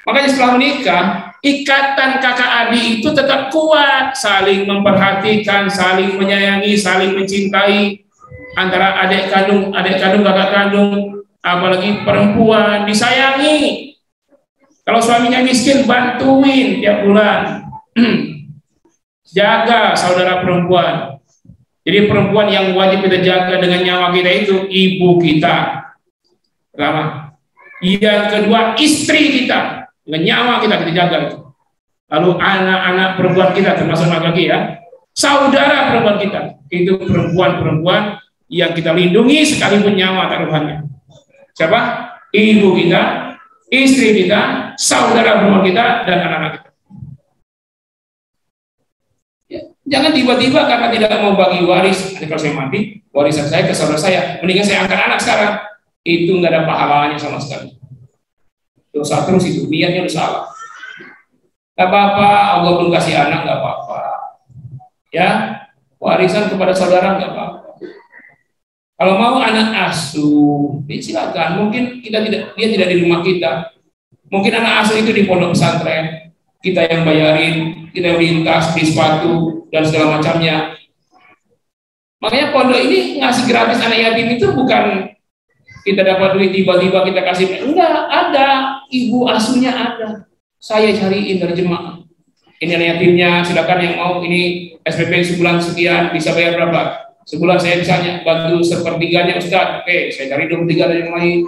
Makanya setelah menikah, ikatan kakak adik itu tetap kuat, saling memperhatikan, saling menyayangi, saling mencintai. Antara adik kandung, kakak kandung, apalagi perempuan, disayangi. Kalau suaminya miskin, bantuin tiap bulan. Jaga saudara perempuan. Jadi perempuan yang wajib kita jaga dengan nyawa kita itu ibu kita. Pertama. Yang kedua, istri kita. Dengan nyawa kita jaga itu. Lalu anak-anak perempuan kita, termasuk laki-laki ya. Saudara perempuan kita. Itu perempuan-perempuan yang kita lindungi sekalipun nyawa taruhannya. Siapa? Ibu kita, istri kita, saudara perempuan kita, dan anak-anak kita. Ya, jangan tiba-tiba karena tidak mau bagi waris, kalau saya mati, warisan saya ke saudara saya, mendingan saya angkat anak sekarang. Itu nggak ada pahalanya sama sekali. Dosa terus itu, niatnya udah salah. Gak apa-apa, Allah belum kasih anak, gak apa-apa. Ya, warisan kepada saudara gak apa-apa. Kalau mau anak asuh, silakan. Mungkin dia tidak di rumah kita. Mungkin anak asuh itu di pondok pesantren. Kita yang bayarin, kita yang lintas, di sepatu dan segala macamnya. Makanya pondok ini ngasih gratis anak yatim itu bukan kita dapat duit tiba-tiba kita kasih. Enggak, ada ibu asuhnya ada. Saya cariin dari jemaah. Ini anak yatimnya, silakan yang mau ini SPP sebulan sekian bisa bayar berapa? Sebulan saya misalnya bantu sepertiganya Ustaz, oke, saya cari 23 dari yang lain.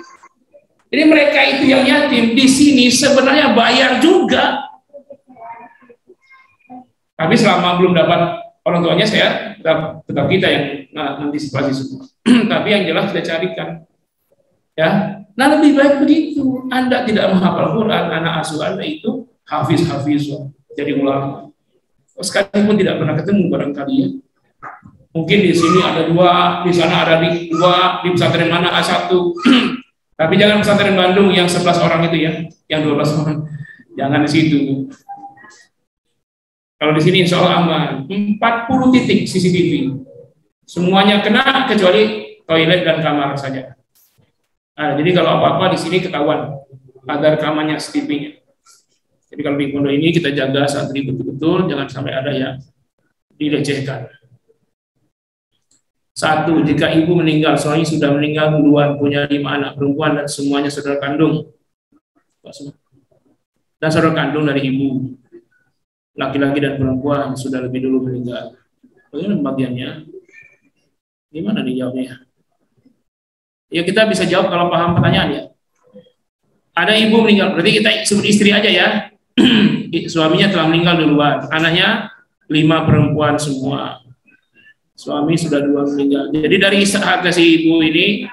Jadi mereka itu yang yatim di sini sebenarnya bayar juga. Tapi selama belum dapat orang tuanya saya tetap kita yang antisipasi semua. Tapi yang jelas kita carikan. Ya. Nah lebih baik begitu. Anda tidak menghafal Quran, anak asuh Anda itu hafiz jadi ulama. Sekalipun tidak pernah ketemu barangkali ya. Mungkin di sini ada 2, di sana ada 2, di pesantren mana A1. Tapi jangan pesantren Bandung yang 11 orang itu ya, yang 12 orang. Jangan di situ. Kalau di sini insya Allah aman. 40 titik CCTV. Semuanya kena kecuali toilet dan kamar saja. Nah, jadi kalau apa-apa di sini ketahuan. Ada rekamannya CCTV-nya. Jadi kalau di pondok ini kita jaga santri betul-betul, jangan sampai ada yang dilecehkan. 1, jika ibu meninggal, suami sudah meninggal duluan, punya 5 anak perempuan dan semuanya saudara kandung. Dan saudara kandung dari ibu, laki-laki dan perempuan sudah lebih dulu meninggal. Bagaimana bagiannya? Gimana dijawabnya? Ya kita bisa jawab kalau paham pertanyaan ya. Ada ibu meninggal, berarti kita sebut istri aja ya. Suaminya telah meninggal duluan, anaknya 5 perempuan semua. Suami sudah 2 meninggal. Jadi dari harga si ibu ini,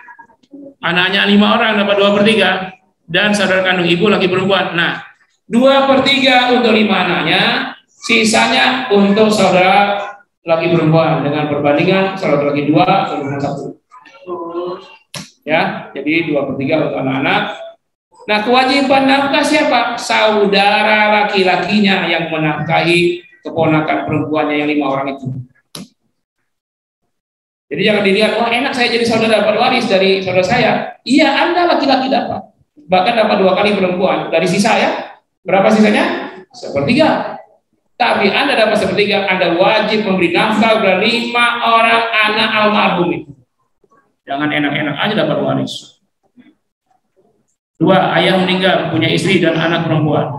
anaknya 5 orang dapat 2/3, dan saudara kandung ibu laki perempuan. Nah, 2/3 untuk 5 anaknya, sisanya untuk saudara laki perempuan dengan perbandingan saudara laki 2 saudara 1. Ya, jadi 2/3 untuk anak-anak. Nah, kewajiban nafkah siapa? Saudara laki-lakinya yang menafkahi keponakan perempuannya yang 5 orang itu. Jadi jangan dilihat, wah enak saya jadi saudara dapat waris dari saudara saya. Iya, Anda laki-laki dapat. Bahkan dapat 2 kali perempuan. Dari sisa ya, berapa sisanya? 1/3. Tapi Anda dapat 1/3, Anda wajib memberi nafkah kepada 5 orang anak almarhum itu. Jangan enak-enak aja dapat waris. 2, ayah meninggal, punya istri dan anak perempuan.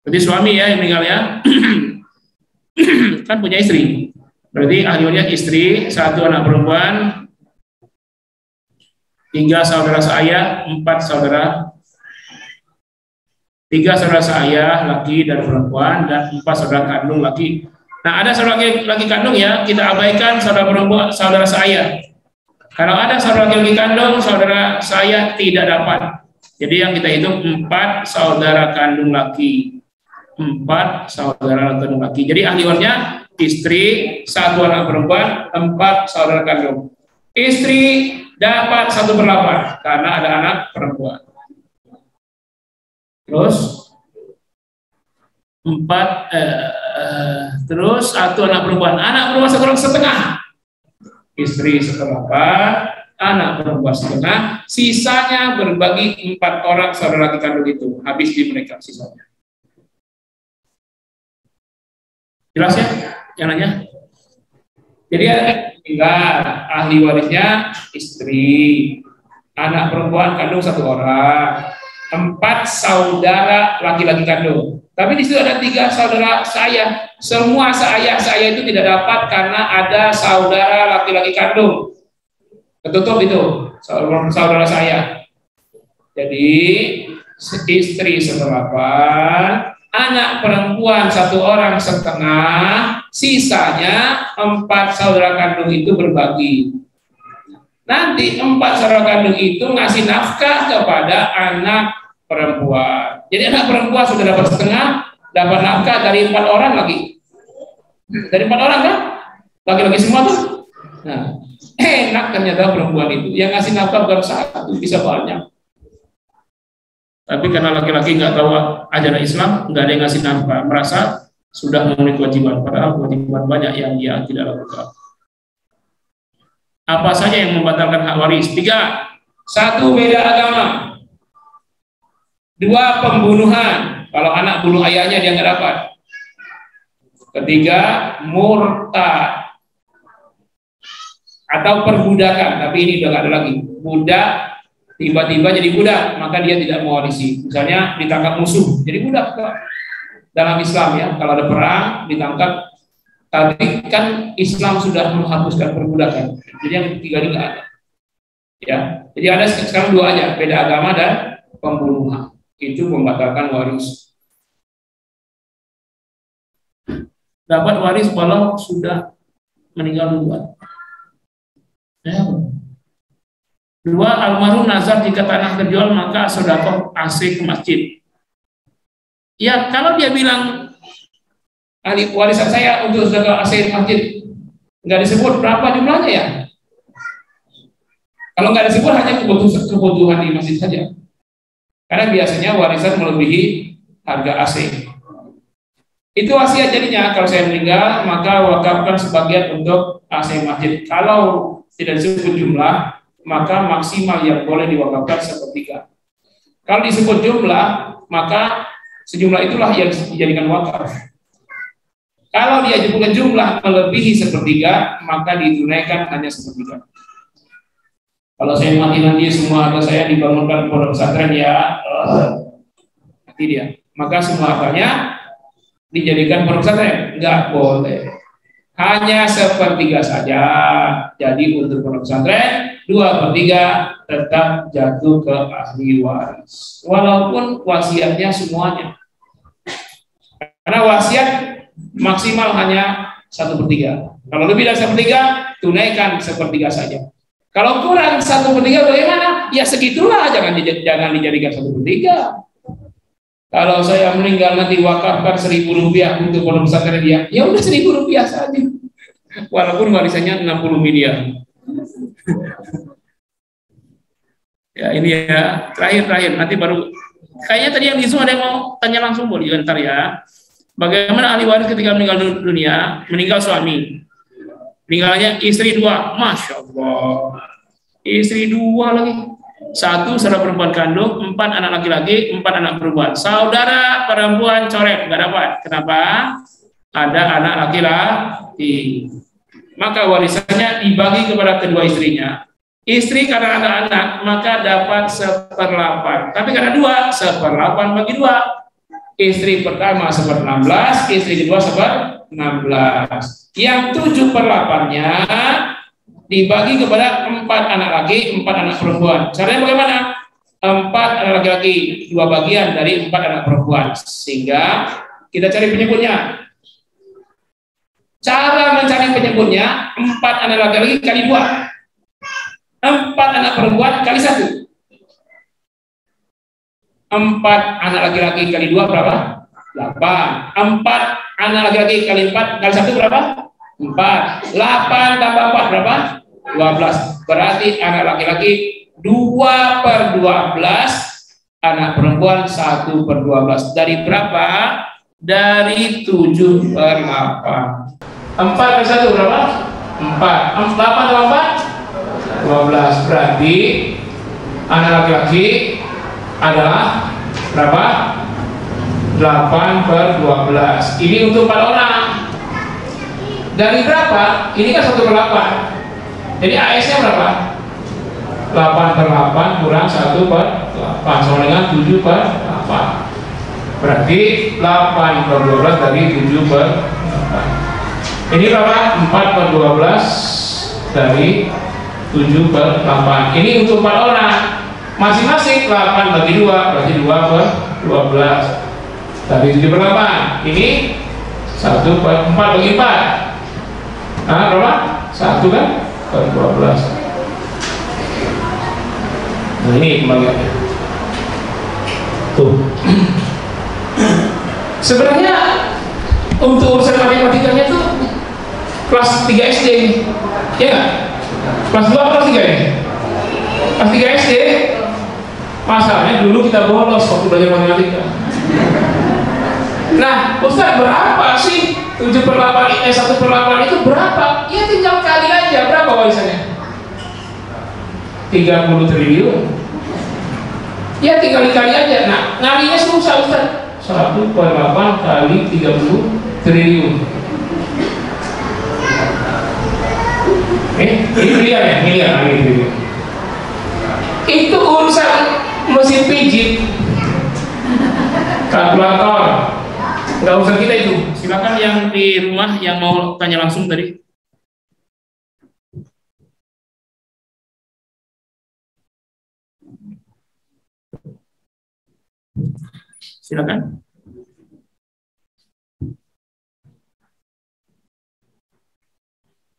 Berarti suami ya yang meninggal ya. Kan punya istri. Berarti ahli waris istri, 1 anak perempuan, 3 saudara seayah, 4 saudara, 3 saudara seayah, laki dan perempuan, dan 4 saudara kandung laki. Nah, ada saudara laki kandung ya, kita abaikan saudara perempuan, saudara seayah. Kalau ada saudara laki kandung, saudara saya tidak dapat. Jadi yang kita hitung 4 saudara kandung laki, 4 saudara kandung laki. Jadi ahli warisnya istri, 1 anak perempuan, 4 saudara kandung. Istri dapat 1/8 karena ada anak perempuan. Terus 1 anak perempuan. Anak perempuan 1/2. Istri 1/8, anak perempuan 1/2. Sisanya berbagi 4 orang saudara laki kandung itu. Habis di mereka sisanya. Jelas ya? Yang nanya? Jadi tinggal ahli warisnya istri, anak perempuan kandung 1 orang, 4 saudara laki-laki kandung. Tapi di situ ada 3 saudara saya. Semua saya itu tidak dapat karena ada saudara laki-laki kandung. Ketutup itu saudara saya. Jadi istri 1/8, anak perempuan 1 orang setengah, sisanya 4 saudara kandung itu berbagi. Nanti 4 saudara kandung itu ngasih nafkah kepada anak perempuan. Jadi anak perempuan sudah dapat setengah, dapat nafkah dari 4 orang lagi. Dari 4 orang kan? Laki-laki semua tuh. Nah, enak ternyata perempuan itu. Yang ngasih nafkah bukan 1, bisa banyak. Tapi karena laki-laki nggak tahu ajaran Islam, nggak ada yang ngasih nafkah, merasa sudah memenuhi kewajiban, padahal kewajiban banyak yang dia tidak lakukan. Apa saja yang membatalkan hak waris? 3. 1, beda agama. 2, pembunuhan. Kalau anak bunuh ayahnya dia nggak dapat. 3, murtad atau perbudakan. Tapi ini udah nggak ada lagi. Budak tiba-tiba jadi budak, maka dia tidak mewarisi. Misalnya ditangkap musuh, jadi budak dalam Islam ya. Kalau ada perang ditangkap, tapi kan Islam sudah menghapuskan perbudakan. Jadi yang ketiga ini nggak ada. Ya, jadi ada sekarang 2 aja, beda agama dan pembunuhan. Itu membatalkan waris. Dapat waris kalau sudah meninggal duluan. Ya. 2, almarhum nazar jika tanah terjual maka sedekah AC ke masjid. Ya, kalau dia bilang ahli warisan saya untuk sedekah AC di masjid, nggak disebut berapa jumlahnya ya. Kalau nggak disebut hanya kebutuhan di masjid saja. Karena biasanya warisan melebihi harga AC. Itu wasiat jadinya, kalau saya meninggal maka wakafkan sebagian untuk AC masjid. Kalau tidak disebut jumlah, maka maksimal yang boleh diwakafkan 1/3. Kalau disebut jumlah, maka sejumlah itulah yang dijadikan wakaf. Kalau dia bukan jumlah melebihi 1/3, maka ditunaikan hanya 1/3. Kalau saya mati nanti semua harta saya dibangunkan pondok pesantren ya, nanti dia. Maka semua hartanya dijadikan pondok pesantren, enggak boleh. Hanya 1/3 saja. Jadi untuk pondok pesantren 2/3 tetap jatuh ke ahli waris. Walaupun wasiatnya semuanya. Karena wasiat maksimal hanya 1/3. Kalau lebih dari 1/3 tunaikan 1/3 saja. Kalau kurang 1/3 bagaimana? Ya segitulah, jangan dijadikan 1/3. Kalau saya meninggal nanti wakafkan Rp1.000 untuk pondok pesantren dia, ya udah Rp1.000 saja. Walaupun warisannya 60 miliar. Ya ini ya, terakhir nanti baru. Kayaknya tadi yang di Zoom ada yang mau tanya langsung, boleh ntar ya. Bagaimana ahli waris ketika meninggal dunia, meninggal suami, meninggalnya istri 2, Masya Allah. Istri 2 lagi. 1 saudara perempuan kandung, 4 anak laki-laki, 4 anak perempuan. Saudara perempuan coret, nggak dapat. Kenapa? Ada anak laki-laki. Maka warisannya dibagi kepada kedua istrinya. Istri karena ada anak, maka dapat 1/8. Tapi karena 2, 1/8 bagi 2. Istri pertama 1/16, istri kedua 1/16. Yang 7/8-nya dibagi kepada 4 anak laki, 4 anak perempuan. Caranya bagaimana? 4 anak laki-laki, 2 bagian dari 4 anak perempuan. Sehingga kita cari penyebutnya. Cara mencari penyebutnya, 4 anak laki-laki kali 2. 4 anak perempuan kali 1. 4 anak laki-laki kali 2 berapa? 8. 4 anak laki-laki kali 4 kali 1 berapa? 4. 8 tambah 4 berapa? 12. Berarti anak laki-laki 2/12, anak perempuan 1/12. Dari berapa? Dari 7/8. 4 per 1 berapa? 4. 8 tambah 4? 12. Berarti anak laki-laki adalah berapa? 8/12. Ini untuk 4 orang. Dari berapa? Ini kan 1/8. Jadi AS-nya berapa? 8/8 kurang 1/8 sama dengan 7/8. Berarti 8/12 dari 7/8. Ini berapa? 4/12 dari 7/8. Ini untuk 4 orang. Masing-masing 8 bagi 2 berarti 2/12. Tadi 7/8. Ini 1/4 bagi 4. Nah, berapa? 1 kan? 12. Nah, ini pembagiannya. Tuh. Sebenarnya untuk urusan matematikanya tuh kelas 3 SD, ya nggak? Kelas 2 kelas 3 ya? Kelas 3 SD. Masalahnya dulu kita bolos waktu belajar matematika. Nah, Ustaz, berapa sih 7/8 1/8 itu berapa? Ya tinggal kali aja, berapa warisannya? 30 triliun. Ya tinggal dikali aja. Nah, ngalinya susah, Ustaz. 1/8 kali 30 triliun. Ini miliar ya? Miliar. Itu urusan mesin pijit, kalkulator, nggak usah kita itu. Silakan yang di rumah yang mau tanya langsung tadi. Silakan.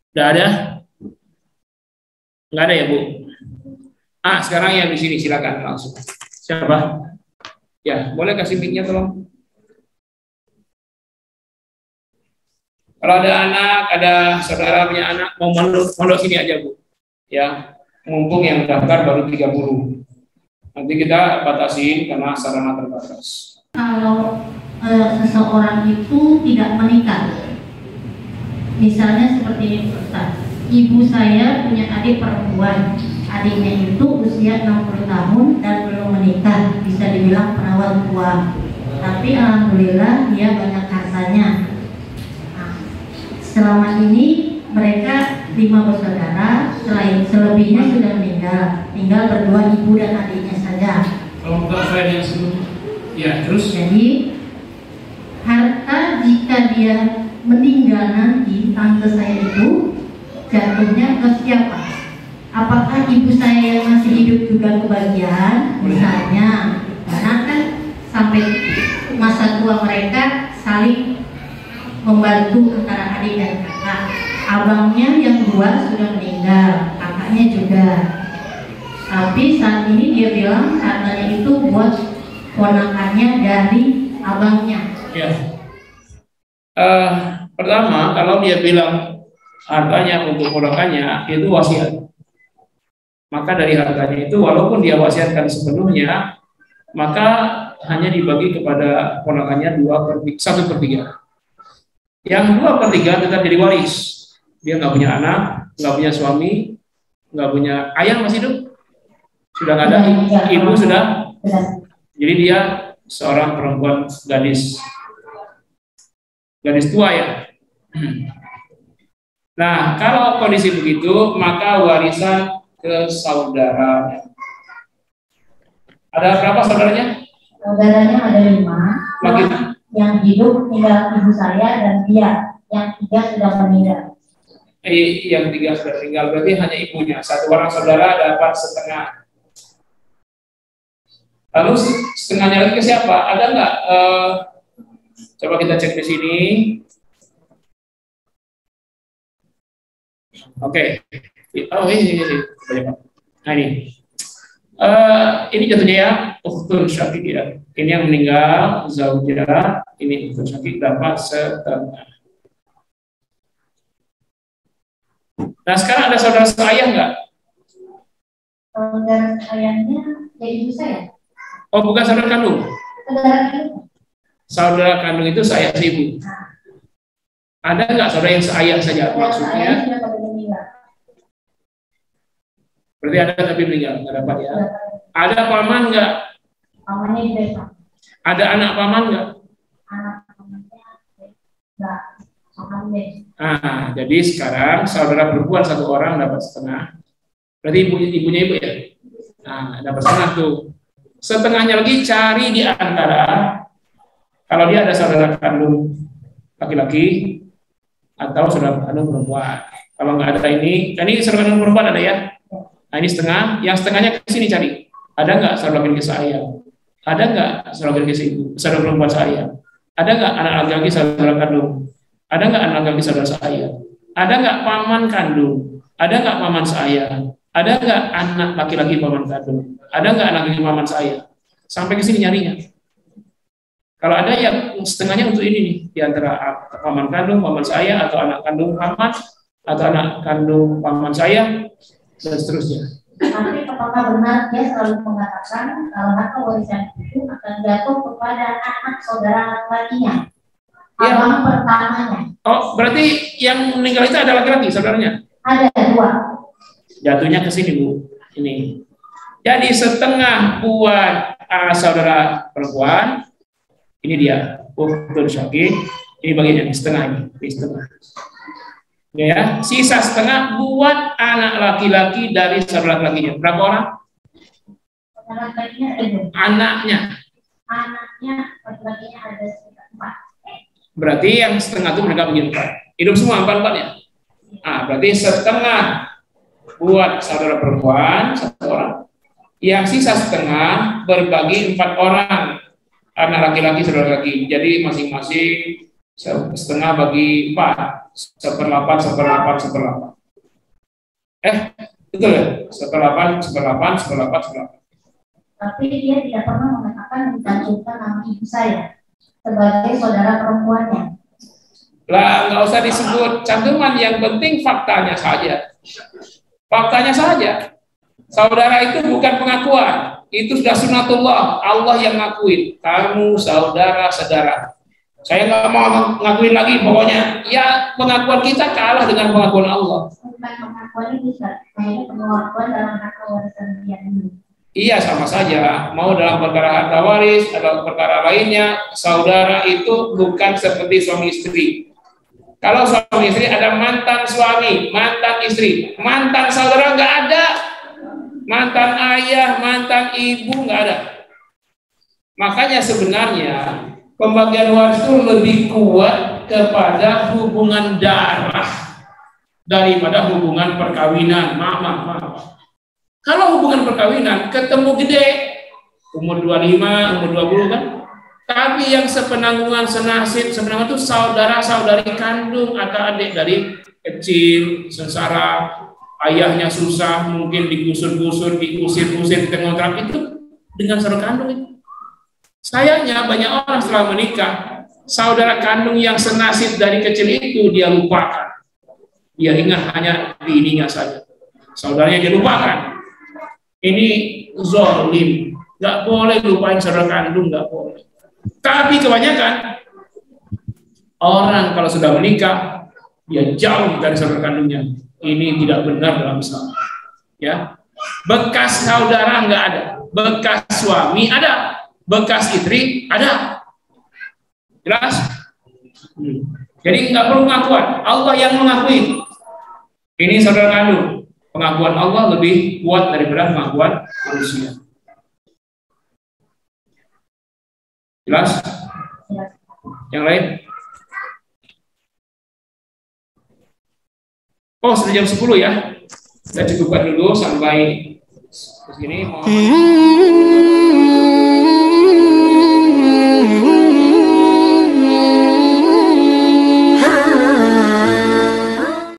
Nggak ada? Nggak ada ya, Bu? Sekarang yang di sini silakan langsung. Siapa? Ya, boleh kasih mic-nya tolong. Kalau ada anak, ada saudara punya anak, mau mondok sini aja, Bu. Ya, mumpung yang daftar baru 30. Nanti kita batasin karena sarana terbatas. Kalau seseorang itu tidak menikah, misalnya seperti ini, Ustaz. Ibu saya punya adik perempuan. Adiknya itu usia 60 tahun dan belum menikah, bisa dibilang perawat tua. Tapi alhamdulillah dia banyak hartanya. Nah, selama ini mereka 5 bersaudara, selebihnya sudah meninggal. Tinggal berdua ibu dan adiknya saja. Kalau enggak saya yang sebelum. Ya, terus. Jadi harta jika dia meninggal nanti, tante saya itu jatuhnya ke siapa? Apakah ibu saya yang masih hidup juga kebagian? Misalnya, karena kan sampai masa tua mereka saling membantu antara adik dan kakak. Abangnya yang 2 sudah meninggal, kakaknya juga. Tapi saat ini dia bilang hartanya itu buat ponakannya dari abangnya. Ya. Pertama, kalau dia bilang hartanya untuk ponakannya, itu wasiat. Maka dari hartanya itu, walaupun dia wasiatkan sepenuhnya, maka hanya dibagi kepada ponakannya 1/3. Yang 2/3 tetap jadi waris. Dia nggak punya anak, nggak punya suami, nggak punya ayah, masih hidup, sudah nggak ada, ibu sudah. Jadi dia seorang perempuan gadis tua ya. Nah, kalau kondisi begitu, maka warisan ke saudara. Ada berapa saudaranya? Saudaranya ada 5. Lagi. Yang hidup tinggal ibu saya dan dia. Yang 3 sudah meninggal. Yang 3 sudah meninggal, berarti hanya ibunya. 1 orang saudara dapat setengah. Lalu setengahnya lagi ke siapa? Ada nggak? Coba kita cek di sini. Oke. Oh ini. Nah ini jatuhnya ya, ukhtun syaqiq ya. Ini yang meninggal, zaujah. Ini ukhtun syaqiq dapat setengah. Nah sekarang ada saudara seayah nggak? Saudara ayahnya ya ibu saya. Oh bukan saudara kandung. Saudara kandung. Saudara kandung itu seayah ibu. Ada nggak saudara yang seayah saja maksudnya? Berarti ada tapi meninggal, nggak dapat ya. Ada paman nggak? Pamannya di desa. Ada anak paman nggak? Anak pamannya nggak. Nah, jadi sekarang saudara perempuan 1 orang dapat setengah. Berarti ibunya ibu ya. Nah, dapat setengah tuh. Setengahnya lagi cari di antara, kalau dia ada saudara kandung laki-laki atau saudara kandung perempuan. Kalau nggak ada ini saudara kandung perempuan ada ya. Nah ini setengah, yang setengahnya ke sini cari. Ada nggak saudara laki-laki saya? Ada nggak saudara laki-laki ibu? Saudara perempuan saya? Ada nggak anak laki-laki saudara kandung? Ada nggak anak laki-laki saudara saya? Ada nggak paman kandung? Ada nggak paman saya? Ada nggak anak laki-laki paman kandung? Ada nggak anak laki paman saya? Sampai ke sini nyarinya. Kalau ada yang setengahnya untuk ini nih, di antara paman kandung, paman saya, atau anak kandung paman, atau anak kandung paman saya, dan seterusnya. Tapi apakah benar dia selalu mengatakan kalau harta warisan itu akan jatuh kepada anak saudara laki-lakinya, abang pertamanya? Oh, berarti yang meninggal itu ada laki-laki saudaranya? Ada 2. Jatuhnya ke sini, Bu. Ini. Jadi setengah buat saudara perempuan, ini dia, Ukhtun Syakik, ini bagiannya setengah ini setengah. Ya, sisa setengah buat anak laki-laki dari saudara laki-lakinya. Berapa orang? Anaknya. Anaknya laki-lakinya ada 4. Berarti yang setengah itu mereka bagi 4. Hidup semua 4-4 ya. Ah, berarti setengah buat saudara perempuan 1 orang. Yang sisa setengah berbagi 4 orang. Anak laki-laki saudara laki. Jadi masing-masing setengah bagi 4. 1/8. Betul ya? 1/8. Tapi dia tidak pernah mengatakan mencantumkan nama ibu saya sebagai saudara perempuannya. Lah, nggak usah disebut cantuman, yang penting faktanya saja. Faktanya saja. Saudara itu bukan pengakuan, itu sudah sunatullah, Allah yang ngakuin. Kamu saudara-saudara. Saya nggak mau ngakuin lagi, pokoknya ya pengakuan kita kalah dengan pengakuan Allah. Bukan pengakuan itu, kayaknya pengakuan dalam harta warisan dia dulu. Iya, sama saja. Mau dalam perkara harta waris atau perkara lainnya, saudara itu bukan seperti suami istri. Kalau suami istri ada mantan suami, mantan istri, mantan saudara nggak ada, mantan ayah, mantan ibu nggak ada. Makanya sebenarnya pembagian waris itu lebih kuat kepada hubungan darah daripada hubungan perkawinan. Maaf. Kalau hubungan perkawinan ketemu gede, umur 25, umur 20 kan. Tapi yang sepenanggungan, senasib, sebenarnya itu saudara-saudari kandung atau adik dari kecil, sengsara, ayahnya susah, mungkin digusur-gusur, diusir-usir, ditengontrak, itu dengan saudara kandung itu. Sayangnya banyak orang setelah menikah, saudara kandung yang senasib dari kecil itu dia lupakan. Dia ingat hanya bininya saja. Saudaranya dia lupakan. Ini zolim. Nggak boleh lupain saudara kandung, nggak boleh. Tapi kebanyakan orang kalau sudah menikah, dia jauh dari saudara kandungnya. Ini tidak benar dalam Islam. Ya, bekas saudara nggak ada, bekas suami ada, bekas istri ada. Jelas? Jadi nggak perlu pengakuan, Allah yang mengakui. Ini saudara kandung. Pengakuan Allah lebih kuat daripada pengakuan manusia. Jelas? Yang lain? Oh, sudah jam 10 ya. Kita cukupkan dulu sampai sini.